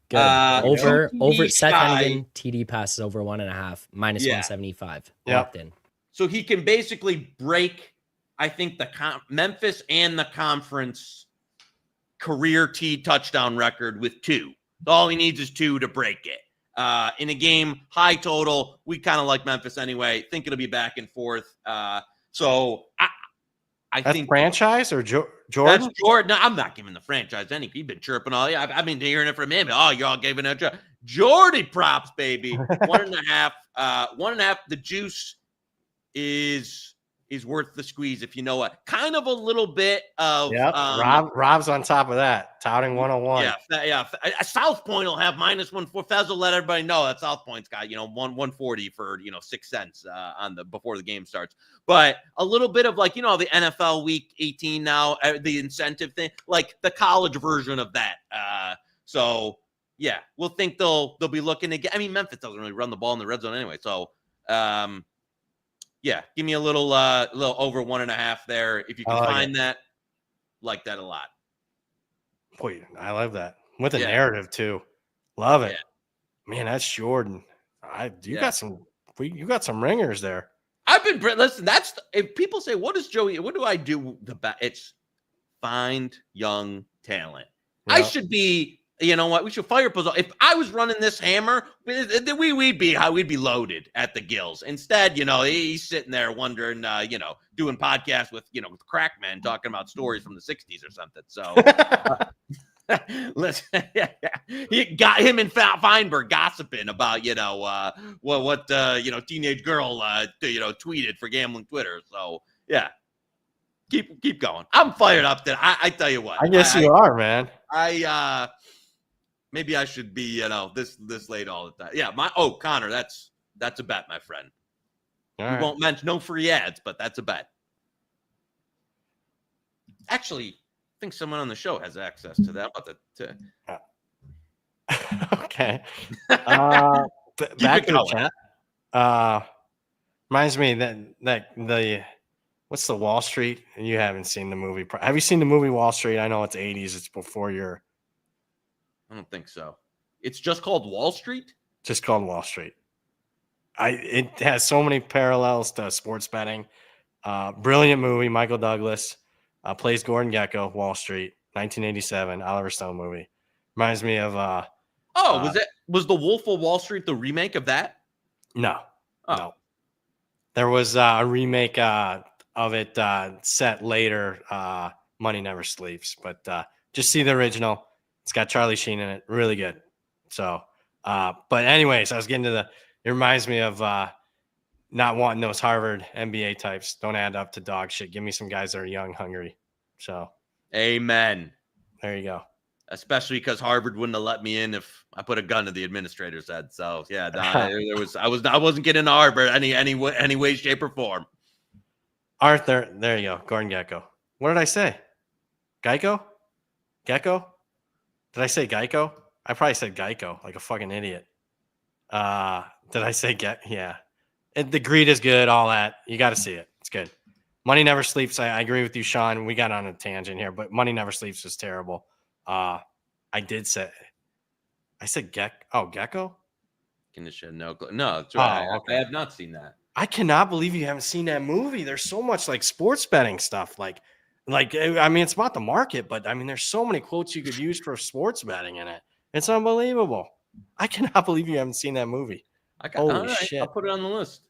Good. Over Seth Hennigan TD passes over 1.5 minus 175. Locked in. So he can basically break, I think, the Memphis and the conference career T touchdown record with 2. All he needs is 2 to break it. In a game, high total, we kind of like Memphis anyway. Think it'll be back and forth. So I think franchise or Jordan? That's Jordan. No, I'm not giving the franchise any. He's been chirping all. I've been hearing it from him. Oh, y'all gave it a Jordy props, baby. 1.5. 1.5. The juice is worth the squeeze, if you know what. Kind of a little bit of Rob's on top of that, touting 101. Yeah. South Point will have -1. Fez will let everybody know that South Point's got 140 for 6 cents on the before the game starts. But a little bit of like the NFL Week 18 now, the incentive thing, like the college version of that. So yeah, we'll think they'll be looking to get. I mean, Memphis doesn't really run the ball in the red zone anyway, so. Yeah, give me a little over 1.5 there. If you can find that, like that a lot. Boy, I love that. With a narrative too. Love it. Yeah. Man, that's Jordan. You got some ringers there. Listen, if people say, what do I do the best? It's find young talent. Yep. I should be, you know what? We should fire Puzzle. If I was running this hammer, we'd be loaded at the gills. Instead, he's sitting there wondering, doing podcasts with crack men talking about stories from the 60s or something. So listen, he got him and Feinberg gossiping about, what teenage girl, tweeted for gambling Twitter. So yeah, keep going. I'm fired up. I tell you what, I guess you are, man. Maybe I should be, this late all the time. Yeah, Connor, that's a bet, my friend. We won't mention no free ads, but that's a bet. Actually, I think someone on the show has access to that. Okay. Back to the chat. Reminds me that what's the Wall Street? You haven't seen the movie. Have you seen the movie Wall Street? I know it's 80s. It's before your. I don't think so. It's just called Wall Street? Just called Wall Street. It has so many parallels to sports betting. Brilliant movie. Michael Douglas plays Gordon Gekko, Wall Street, 1987, Oliver Stone movie. Reminds me of was The Wolf of Wall Street the remake of that? No. No. There was a remake of it set later, Money Never Sleeps, but just see the original. It's got Charlie Sheen in it. Really good. So, but anyways, I was getting to it reminds me of not wanting those Harvard MBA types. Don't add up to dog shit. Give me some guys that are young, hungry. So, amen. There you go. Especially because Harvard wouldn't have let me in if I put a gun to the administrator's head. So yeah, I wasn't getting into Harvard any way, shape, or form. Arthur, there you go. Gordon Gekko. What did I say? Gekko? Did I say Geico? I probably said Geico like a fucking idiot. Did I say Yeah. The greed is good, all that. You got to see it. It's good. Money Never Sleeps. I agree with you, Sean. We got on a tangent here, but Money Never Sleeps was terrible. I said Gekko? No, that's right. Okay. I have not seen that. I cannot believe you haven't seen that movie. There's so much like sports betting stuff. Like, I mean, it's about the market, but I mean, there's so many quotes you could use for sports betting in it. It's unbelievable. I cannot believe you haven't seen that movie. Holy shit. I'll put it on the list.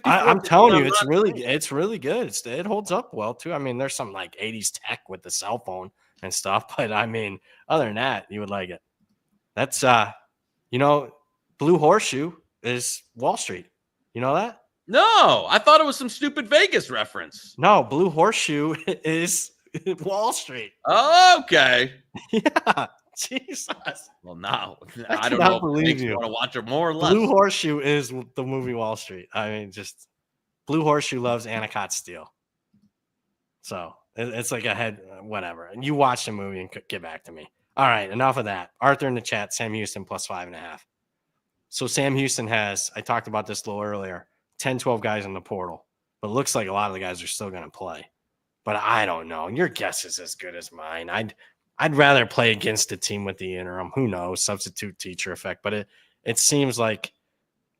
I'm telling you, it's really good. It holds up well too. I mean, there's some like 80s tech with the cell phone and stuff, but I mean, other than that, you would like it. That's Blue Horseshoe is Wall Street. You know that? No, I thought it was some stupid Vegas reference. No, Blue Horseshoe is Wall Street. Okay. Yeah. Jesus. Well, no, I don't know. Believe you want to watch it more or less. Blue Horseshoe is the movie Wall Street. I mean, just Blue Horseshoe loves Anacott Steel. So it's like a head, whatever. And you watch the movie and get back to me. All right, enough of that. Arthur in the chat, Sam Houston plus 5.5. So Sam Houston has, I talked about this a little earlier, 10, 12 guys in the portal. But it looks like a lot of the guys are still going to play. But I don't know. Your guess is as good as mine. I'd rather play against a team with the interim. Who knows? Substitute teacher effect. But it seems like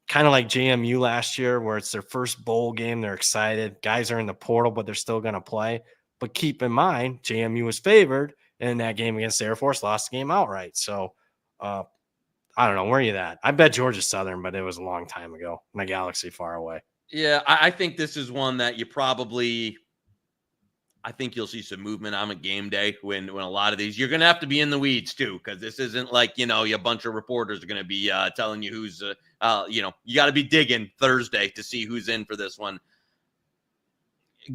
kind of like JMU last year where it's their first bowl game. They're excited. Guys are in the portal, but they're still going to play. But keep in mind, JMU was favored in that game against Air Force, lost the game outright. So I don't know. Where are you at? I bet Georgia Southern, but it was a long time ago in a galaxy far away. Yeah, I think this is one that you probably I think you'll see some movement on a game day when a lot of these, you're going to have to be in the weeds too, because this isn't like, a bunch of reporters are going to be telling you who's, you got to be digging Thursday to see who's in for this one.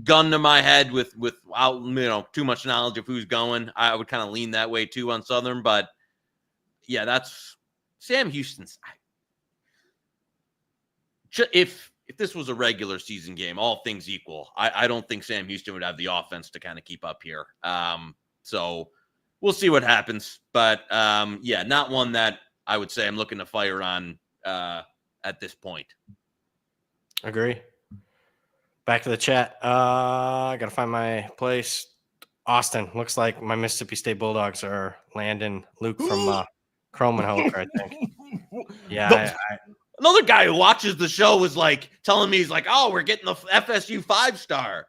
Gun to my head without, too much knowledge of who's going, I would kind of lean that way too on Southern, but yeah, that's Sam Houston's. If this was a regular season game, all things equal, I don't think Sam Houston would have the offense to kind of keep up here. So we'll see what happens. But, not one that I would say I'm looking to fire on at this point. Agree. Back to the chat. I got to find my place. Austin, looks like my Mississippi State Bulldogs are landing Luke from Cromenhoker, I think. Yeah, Another guy who watches the show was like telling me, he's like, oh, we're getting the FSU 5-star.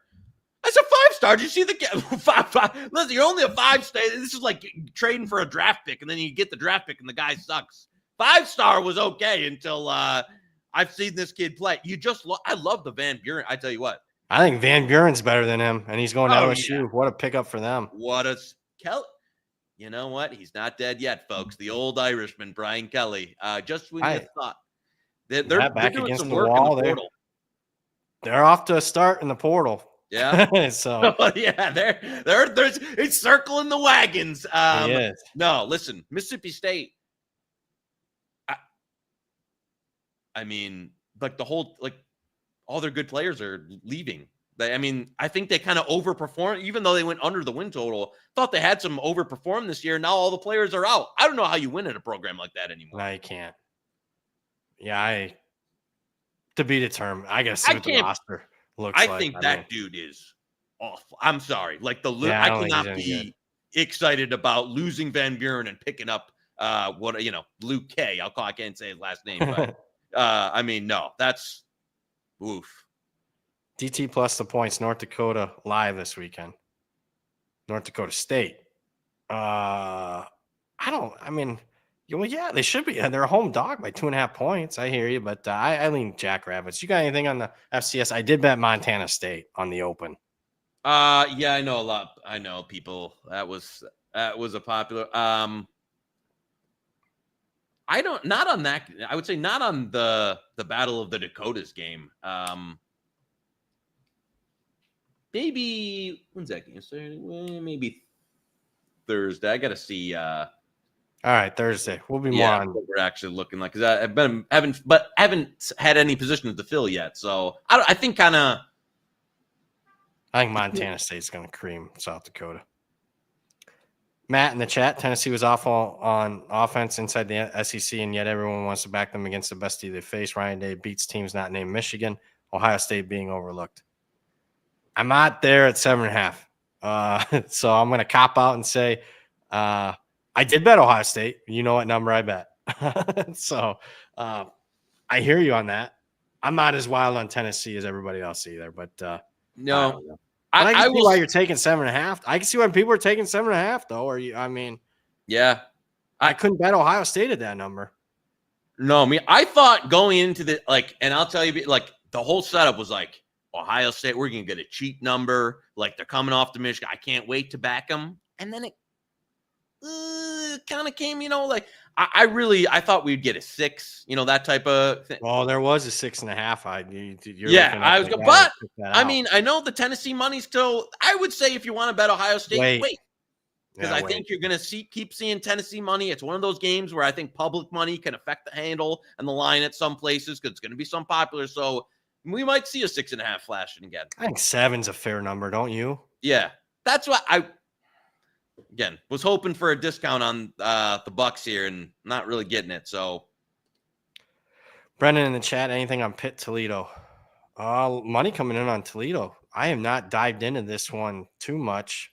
I said 5-star. Did you see the five? Listen, you're only a 5-star. This is like trading for a draft pick, and then you get the draft pick, and the guy sucks. 5-star was okay until I've seen this kid play. I love the Van Buren. I tell you what. I think Van Buren's better than him, and he's going to LSU. Yeah. What a pickup for them. You know what? He's not dead yet, folks. The old Irishman, Brian Kelly. Just when you thought. They're back doing against some the work wall. in the portal. They're off to a start in the portal. Yeah. So it's circling the wagons. Yes. No, listen, Mississippi State. I mean, like all their good players are leaving. I think they kind of overperformed, even though they went under the win total. Thought they had some overperform this year. Now all the players are out. I don't know how you win at a program like that anymore. No, you can't. Yeah, to be determined. I gotta see what the roster looks like. I think that dude is awful. I'm sorry. Like I cannot be excited about losing Van Buren and picking up Luke K. I can't say his last name, but no, that's oof. DT plus the points. North Dakota live this weekend. North Dakota State. Yeah, they should be. They're a home dog by 2.5 points. I hear you, but I lean Jackrabbits. You got anything on the FCS? I did bet Montana State on the open. Yeah, I know a lot. I know people. That was a popular. Not on that. I would say not on the Battle of the Dakotas game. Maybe when's that game? Maybe Thursday. I got to see. All right, Thursday. We'll be more on what we're actually looking like, because haven't had any positions to fill yet. So I think Montana State's going to cream South Dakota. Matt in the chat, Tennessee was awful on offense inside the SEC, and yet everyone wants to back them against the best team they face. Ryan Day beats teams not named Michigan. Ohio State being overlooked. I'm not there at 7.5. So I'm going to cop out and say I did bet Ohio State. You know what number I bet. So I hear you on that. I'm not as wild on Tennessee as everybody else either, but no. I can see why you're taking 7.5. I can see why people are taking 7.5 though. Yeah. I couldn't bet Ohio State at that number. No, I thought going into and I'll tell you, the whole setup was like, Ohio State, we're going to get a cheap number. Like, they're coming off to Michigan. I can't wait to back them. And then it kind of came, I thought we'd get a 6, that type of thing. Well, there was a 6.5. I know the Tennessee money still, I would say if you want to bet Ohio State, wait. Because I think you're going to keep seeing Tennessee money. It's one of those games where I think public money can affect the handle and the line at some places because it's going to be some popular. So we might see a 6.5 flashing again. I think 7's a fair number, don't you? Yeah. That's what I was hoping for a discount on the Bucks here and not really getting it. So Brendan in the chat, anything on Pitt Toledo? Money coming in on Toledo. I have not dived into this one too much.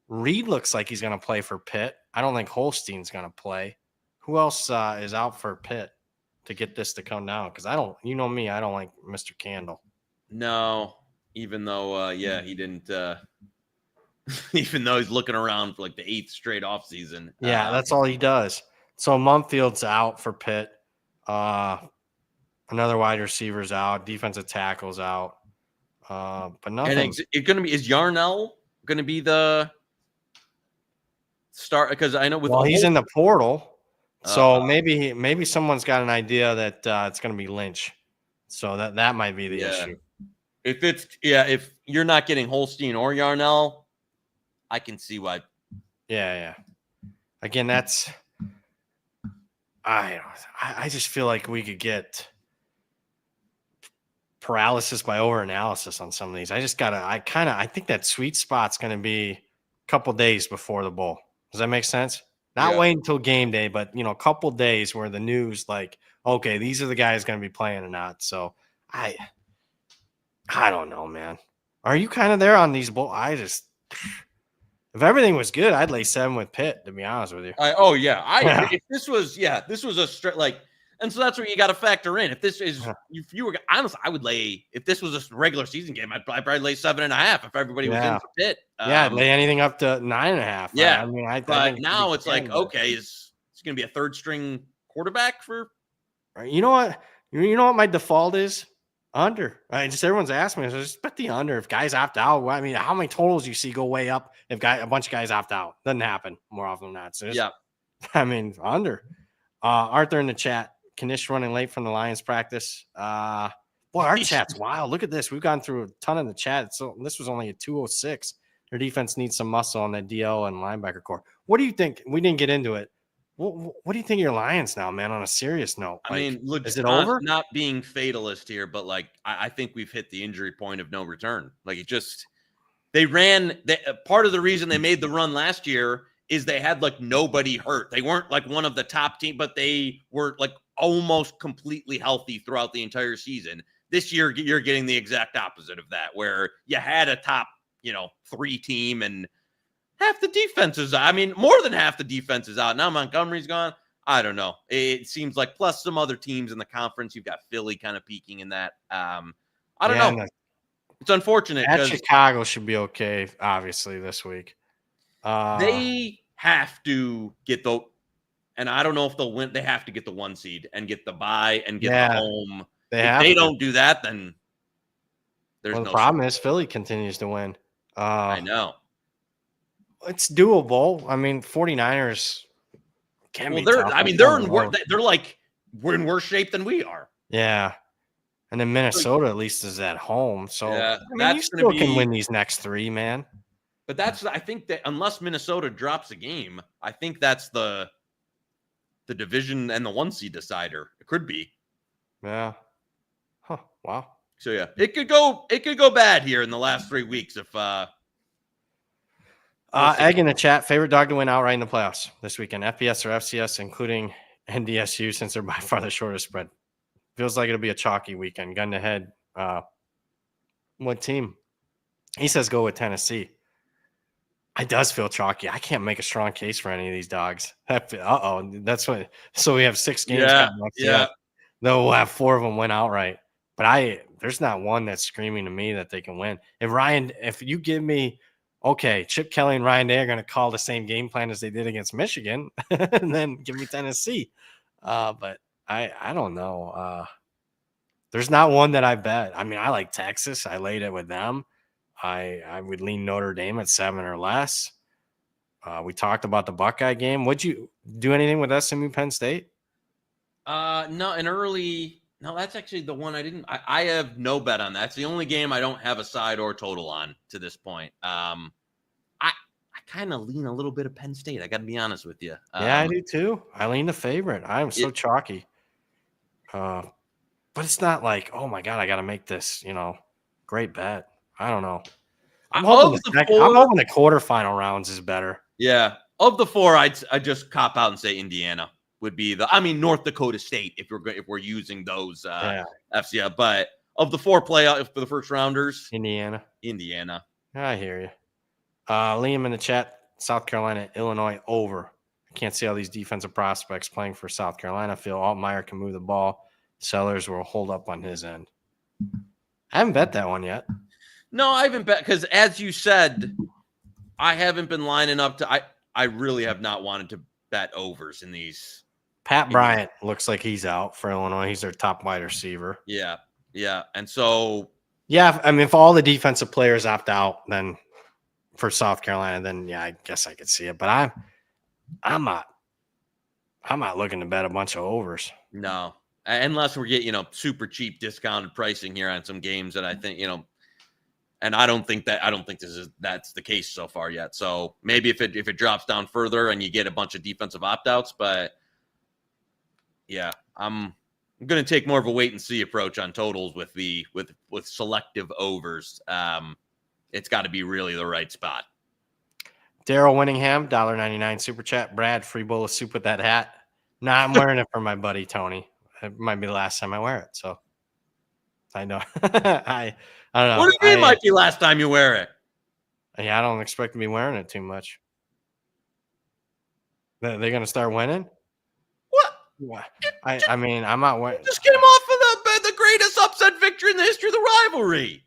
Reed looks like he's going to play for Pitt. I don't think Holstein's going to play. Who else is out for Pitt to get this to come down? Because I don't like Mr. Candle. No, even though, he didn't. Even though he's looking around for like the 8th straight off season. Yeah, that's all he does. So Mumfield's out for Pitt. Another wide receiver's out. Defensive tackle's out. But And nothing. is Yarnell going to be the start? Because I know He's in the portal, so maybe someone's got an idea that it's going to be Lynch. So that might be the issue. If you're not getting Holstein or Yarnell, I can see why. Yeah. Again, that's I just feel like we could get paralysis by overanalysis on some of these. I think that sweet spot's going to be a couple days before the bowl. Does that make sense? Not wait until game day, but a couple days where the news like, okay, these are the guys going to be playing or not. So I don't know, man. Are you kind of there on these bowl? If everything was good, I'd lay 7 with Pitt, to be honest with you. If this was a straight and so that's what you got to factor in. If you were honest, I would lay, if this was a regular season game, I'd probably lay 7.5 if everybody was in for Pitt. I'd lay anything up to 9.5. Yeah, I think now it's like, okay, it's going to be a third string quarterback for. You know what? You know what my default is? Under. Everyone's asking me, so just bet the under. If guys opt out, I mean, how many totals you see go way up if a bunch of guys opt out? Doesn't happen more often than not. So under. Arthur in the chat. Knish running late from the Lions practice. Our chat's wild. Look at this. We've gone through a ton in the chat. So this was only a 206. Their defense needs some muscle on that DL and linebacker core. What do you think? We didn't get into it. What do you think of your Lions now, man? On a serious note, look, is it over? Not being fatalist here, but I think we've hit the injury point of no return. Part of the reason they made the run last year is they had nobody hurt. They weren't one of the top team, but they were almost completely healthy throughout the entire season. This year, you're getting the exact opposite of that, where you had a top, 3 team and half the defense is, more than half the defense is out. Now Montgomery's gone. I don't know. It seems like plus some other teams in the conference. You've got Philly kind of peaking in that. I don't know. It's unfortunate. Chicago should be okay, obviously, this week. They have to get and I don't know if they'll win. They have to get the 1 seed and get the bye and get the home. If they don't do that, then there's the problem is Philly continues to win. I know. It's doable. 49ers can be tough. We're in worse shape than we are. Yeah. And then Minnesota at least is at home. So you still can win these next 3, man. But I think that unless Minnesota drops a game, I think that's the division and the 1 seed decider. It could be. Yeah. Huh. Wow. So it could go bad here in the last 3 weeks if Egg in the chat, favorite dog to win outright in the playoffs this weekend, FBS or FCS, including NDSU, since they're by far the shortest spread. Feels like it'll be a chalky weekend. Gun to head. What team? He says go with Tennessee. It does feel chalky. I can't make a strong case for any of these dogs. That's what. So we have 6 games. Yeah. Though we'll have 4 of them win outright. But there's not one that's screaming to me that they can win. If you give me, okay, Chip Kelly and Ryan Day are going to call the same game plan as they did against Michigan, and then give me Tennessee. But I don't know. There's not one that I bet. I like Texas. I laid it with them. I would lean Notre Dame at 7 or less. We talked about the Buckeye game. Would you do anything with SMU Penn State? No, that's actually the one I didn't. I have no bet on that. It's the only game I don't have a side or total on to this point. I kind of lean a little bit of Penn State. I got to be honest with you. Yeah, I do too. I lean the favorite. I'm so chalky. But it's not like, oh my God, I got to make this, great bet. I don't know. I'm hoping the quarterfinal rounds is better. Yeah. Of the 4, I'd just cop out and say Indiana would be North Dakota State if we're using those FCS. But of the 4 playoff for the first rounders, Indiana. I hear you. Liam in the chat, South Carolina, Illinois over. I can't see all these defensive prospects playing for South Carolina. I feel Altmaier can move the ball. Sellers will hold up on his end. I haven't bet that one yet. No, I haven't bet because, as you said, I haven't been lining up to. I really have not wanted to bet overs in these. Pat Bryant looks like he's out for Illinois. He's their top wide receiver. Yeah, and so Yeah, I mean, if all the defensive players opt out, then for South Carolina, then yeah, I guess I could see it. But I'm not looking to bet a bunch of overs. No, unless we get super cheap discounted pricing here on some games that I think and I don't think that's the case so far yet. So maybe if it drops down further and you get a bunch of defensive opt outs, but yeah, I'm going to take more of a wait and see approach on totals with selective overs. It's got to be really the right spot. Daryl Winningham, $1.99 super chat. Brad, free bowl of soup with that hat. Nah, I'm wearing it for my buddy Tony. It might be the last time I wear it, so I know. I don't know. What do you mean might be last time you wear it? Yeah, I don't expect to be wearing it too much. They're going to start winning? What? I mean, I'm not wearing. Just get him off of the greatest upset victory in the history of the rivalry.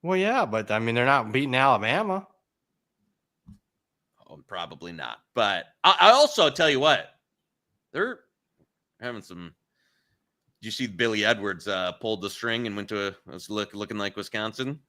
Well, yeah, but I mean, they're not beating Alabama. Oh, probably not. But I also tell you what, they're having some. Did you see Billy Edwards pulled the string and went to was looking like Wisconsin?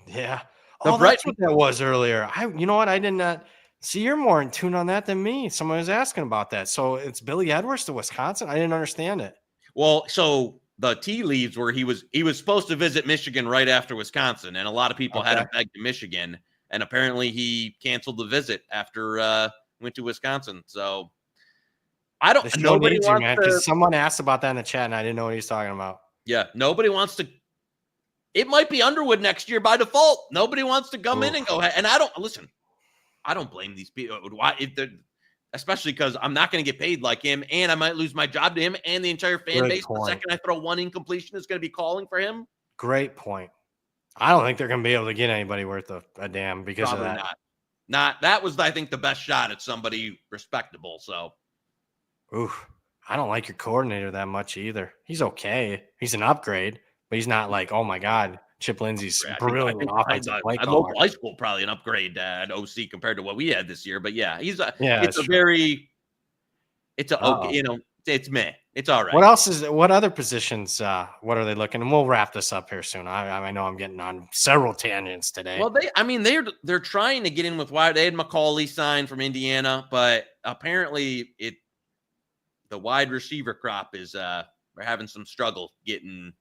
Yeah. That's what that was earlier. You know what? I did not see. You're more in tune on that than me. Someone was asking about that. So it's Billy Edwards to Wisconsin. I didn't understand it. Well, so the tea leaves where he was supposed to visit Michigan right after Wisconsin, and a lot of people had him pegged to Michigan, and apparently he canceled the visit after went to Wisconsin. So I don't. Nobody needs you, man. Because someone asked about that in the chat, and I didn't know what he was talking about. Yeah, nobody wants to. It might be Underwood next year by default. Nobody wants to come in and go. And I don't blame these people. Why? Especially because I'm not going to get paid like him, and I might lose my job to him, and the entire fan base. The second I throw one incompletion is going to be calling for him. Great point. I don't think they're going to be able to get anybody worth a damn because Probably of that. Not that was, I think, the best shot at somebody respectable. So, oof, I don't like your coordinator that much either. He's okay. He's an upgrade, but he's not like, oh my God, Chip Lindsey's brilliant offensive play caller. At local high school, probably an upgrade at OC compared to what we had this year. But yeah, it's meh. It's all right. What other positions, what are they looking? And we'll wrap this up here soon. I know I'm getting on several tangents today. Well, they're trying to get in with wide. They had McCauley signed from Indiana, but apparently the wide receiver crop is we're having some struggle getting.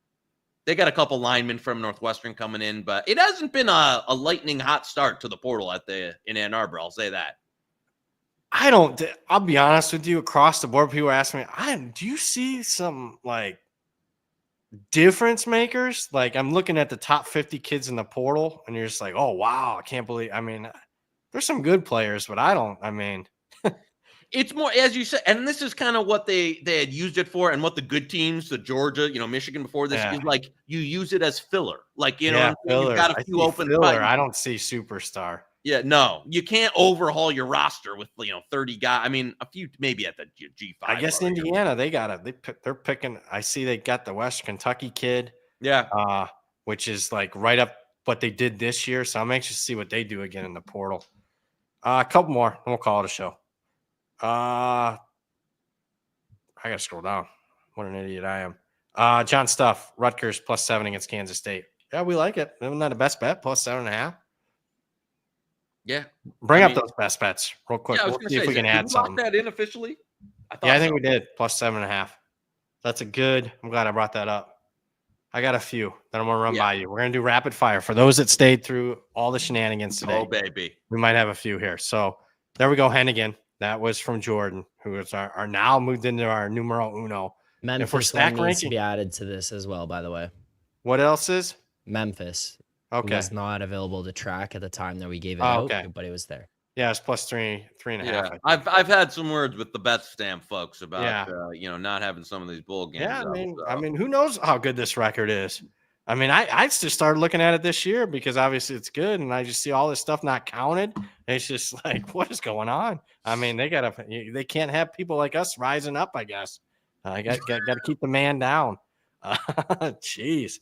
They got a couple linemen from Northwestern coming in, but it hasn't been a lightning hot start to the portal in Ann Arbor. I'll say that. I'll be honest with you, across the board, people ask me, do you see some like difference makers? Like I'm looking at the top 50 kids in the portal and you're just like, oh, wow, I can't believe, there's some good players, but it's more, as you said, and this is kind of what they had used it for, and what the good teams, the Georgia, Michigan before this, is like you use it as filler. Like, filler. You've got a few open filler. I don't see superstar. Yeah, no, you can't overhaul your roster with 30 guys. I mean, a few maybe at the G5. I guess Indiana, they're picking. I see they got the West Kentucky kid. Yeah, which is like right up what they did this year. So I'm anxious to see what they do again in the portal. A couple more, and we'll call it a show. I gotta scroll down. What an idiot I am. John Stuff, Rutgers +7 against Kansas State. Yeah, we like it. Isn't that the best bet? +7.5. Yeah. Bring up those best bets real quick. Yeah, we'll see if we can add something. Lock that in officially? I think we did. +7.5. That's I'm glad I brought that up. I got a few that I'm going to run by you. We're going to do rapid fire. For those that stayed through all the shenanigans today. Oh, baby. We might have a few here. So there we go. Hennigan. That was from Jordan, who is our now moved into our numero uno. Memphis needs to be added to this as well, by the way. What else is? Memphis. Okay. It was not available to track at the time that we gave it out, but it was there. Yeah, it's +3.5. Yeah. I've had some words with the bet stamp folks about not having some of these bowl games. Yeah, I mean, who knows how good this record is? I mean, I just started looking at it this year because obviously it's good, and I just see all this stuff not counted. And it's just like, what is going on? I mean, they can't have people like us rising up. I guess I got to keep the man down. Jeez.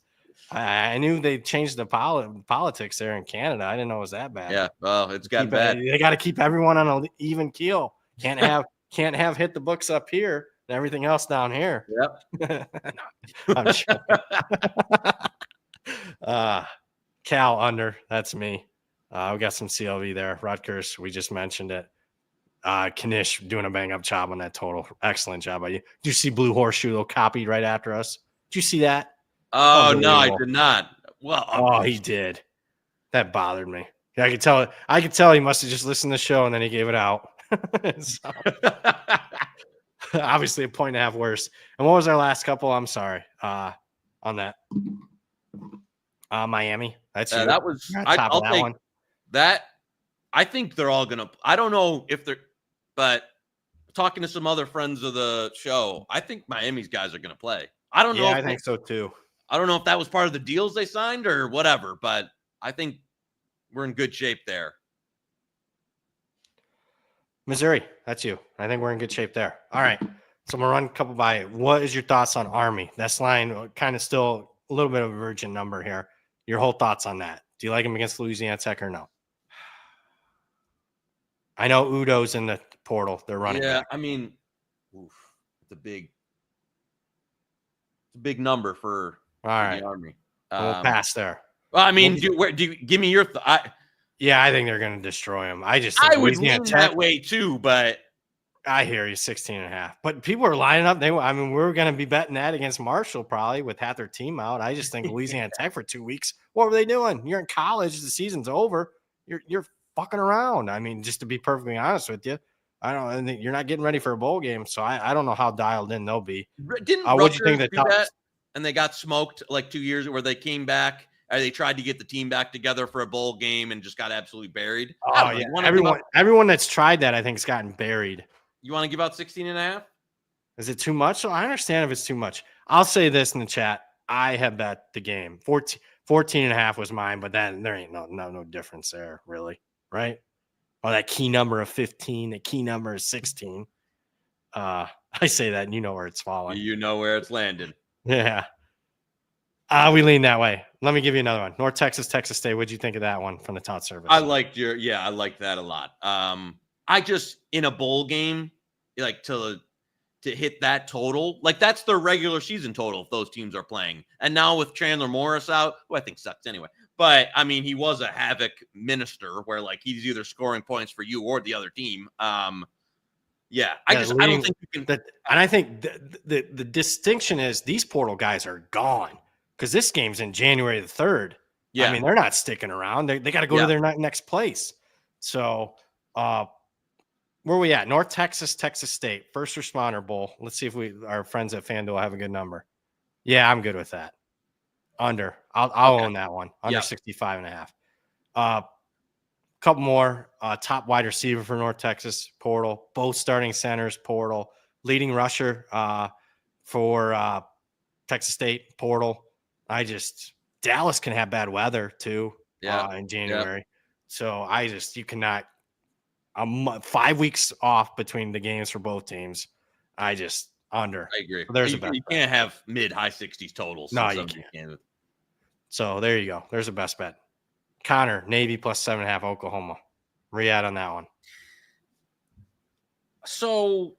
I knew they changed the politics there in Canada. I didn't know it was that bad. Yeah, well, it's gotten bad. They got to keep everyone on an even keel. Can't have hit the books up here and everything else down here. Yep. I'm sure. Cal under. That's me. We got some CLV there. Rutgers, we just mentioned it. Knish doing a bang up job on that total. Excellent job by you. Did you see Blue Horseshoe though copied right after us? Did you see that? Oh no, I did not. Well, oh, he did. That bothered me. Yeah, I could tell. I could tell he must have just listened to the show and then he gave it out. So, obviously, a point and a half worse. And what was our last couple? I'm sorry. On that, Miami. That's you. That was. I'll take one. That. I think they're all gonna. I don't know if they're, but talking to some other friends of the show, I think Miami's guys are gonna play. I don't know. Yeah, I think so too. I don't know if that was part of the deals they signed or whatever, but I think we're in good shape there. Missouri, that's you. I think we're in good shape there. All right. So I'm going to run a couple by. What is your thoughts on Army? That's line kind of still a little bit of a virgin number here. Your whole thoughts on that. Do you like him against Louisiana Tech or no? I know Udo's in the portal. They're running. Yeah, back. I mean, it's a big number for the Army. We'll pass there. Well, I mean, do you give me your yeah, I think they're going to destroy him. I would lean that way too, but I hear you 16.5. But people are lining up. We're going to be betting that against Marshall probably with half their team out. I just think Louisiana Tech for 2 weeks. What were they doing? You're in college. The season's over. You're fucking around. I mean, just to be perfectly honest with you, I think you're not getting ready for a bowl game. So I don't know how dialed in they'll be. Didn't what you think that? And they got smoked like 2 years where they came back. They tried to get the team back together for a bowl game and just got absolutely buried. Oh, yeah. Everyone that's tried that, I think, has gotten buried. You want to give out 16.5? Is it too much? I understand if it's too much. I'll say this in the chat. I have bet the game. 14.5 was mine, but then there ain't no difference there, really. Right? Oh, that key number of 15, the key number is 16. I say that and you know where it's falling. You know where it's landed. Yeah. We lean that way. Let me give you another one. North Texas, Texas State. What'd you think of that one from the Tot Service? I liked that a lot. I just in a bowl game, like to hit that total, like that's their regular season total if those teams are playing. And now with Chandler Morris out, who I think sucks anyway. But I mean, he was a havoc minister where like he's either scoring points for you or the other team. I don't think you can. And I think the distinction is these portal guys are gone. Because this game's in January the 3rd. Yeah. I mean, they're not sticking around. They got to go to their next place. So where are we at? North Texas, Texas State, First Responder Bowl. Let's see if our friends at FanDuel have a good number. Yeah, I'm good with that. Under. I'll own that one. Under 65.5. Couple more. Top wide receiver for North Texas, portal. Both starting centers, portal. Leading rusher for Texas State, portal. Dallas can have bad weather too in January. So you cannot 5 weeks off between the games for both teams. Under. I agree. So there's you can't have mid-high 60s totals. No, you can't. So there you go. There's a best bet. Connor, Navy plus 7.5 Oklahoma. Where you at on that one? So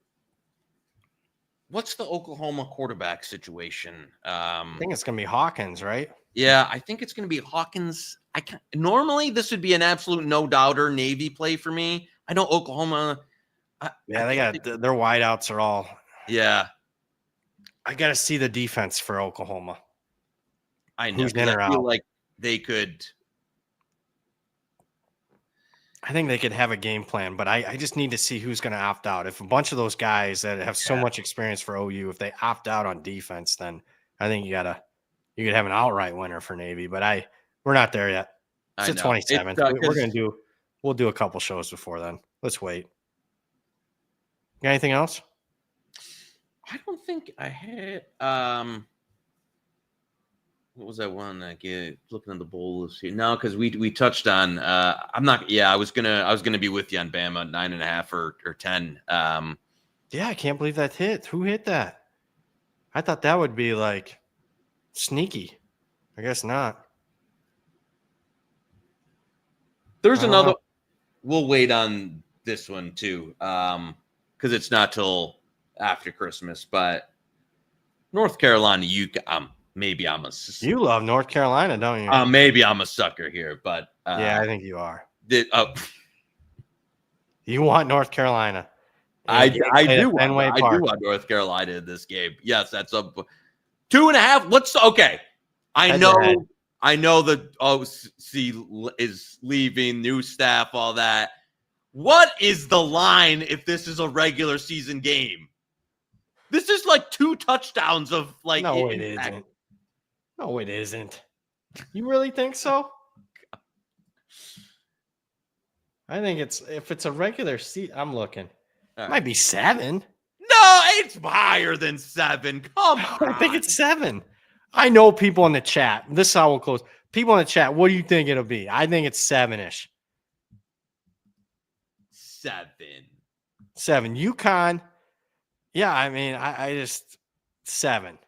what's the Oklahoma quarterback situation? I think it's going to be Hawkins, right? Yeah, I think it's going to be Hawkins. Normally, this would be an absolute no-doubter Navy play for me. I know Oklahoma. Their wideouts are all. Yeah. I got to see the defense for Oklahoma. I know. Who's in or I feel out? like they could. I think they could have a game plan, but I just need to see who's going to opt out. If a bunch of those guys that have so much experience for OU, if they opt out on defense, then I think you could have an outright winner for Navy. But we're not there yet. It's the 27th. We'll do a couple shows before then. Let's wait. Got anything else? I don't think I had. What was that one? Looking at the bowl list here. No, because we touched on. I'm not. Yeah, I was gonna be with you on Bama 9.5 or 10. Yeah, I can't believe that hit. Who hit that? I thought that would be like sneaky. I guess not. There's another. We'll wait on this one too, because it's not till after Christmas. But North Carolina, maybe I'm a You love North Carolina, don't you? maybe I'm a sucker here, but yeah, I think you are. You want North Carolina. I do want North Carolina in this game. Yes, that's a 2.5. Okay. I know the OC is leaving, new staff, all that. What is the line if this is a regular season game? This is like 2 touchdowns of like. No, it isn't. No, it isn't. You really think so? I think if it's a regular season, I'm looking. It might be 7. No, it's higher than 7. Come on. I think it's 7. I know people in the chat. This is how we'll close. People in the chat, what do you think it'll be? I think it's 7-ish. 7. UConn. Yeah, I mean, I just 7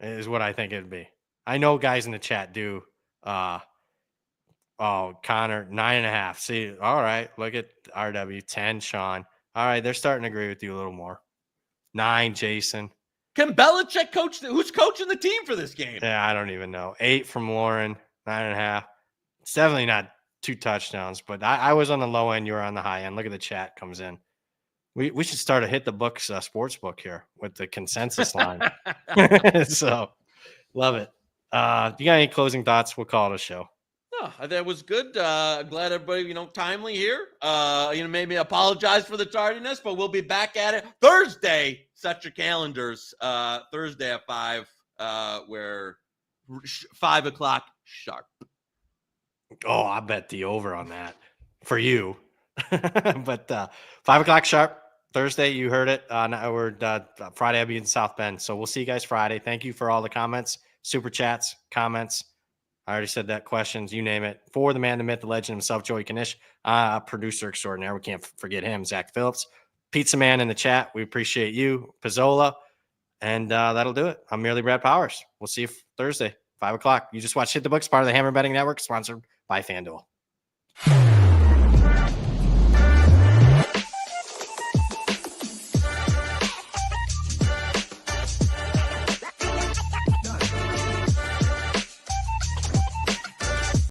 is what I think it'd be. I know guys in the chat do. Connor, 9.5. See, all right. Look at RW 10, Sean. All right, they're starting to agree with you a little more. 9, Jason. Can Belichick coach? Who's coaching the team for this game? Yeah, I don't even know. 8 from Lauren. 9.5. It's definitely not 2 touchdowns, but I was on the low end. You were on the high end. Look at the chat comes in. We should start a hit the books sports book here with the consensus line. So love it. You got any closing thoughts? We'll call it a show. No, that was good. Glad everybody, timely here. Maybe apologize for the tardiness, but we'll be back at it Thursday. Set your calendars. Thursday at 5, where 5 o'clock sharp. Oh, I bet the over on that for you. But 5 o'clock sharp Thursday. You heard it. Friday I'll be in South Bend. So we'll see you guys Friday. Thank you for all the comments, super chats, comments. I already said that, questions, you name it. For the man, the myth, the legend himself, Joey Knish, producer extraordinaire. We can't forget him, Zach Phillips. Pizza Man in the chat. We appreciate you, Pizzola. And that'll do it. I'm merely Brad Powers. We'll see you Thursday, 5 o'clock. You just watched Hit the Books, part of the Hammer Betting Network, sponsored by FanDuel.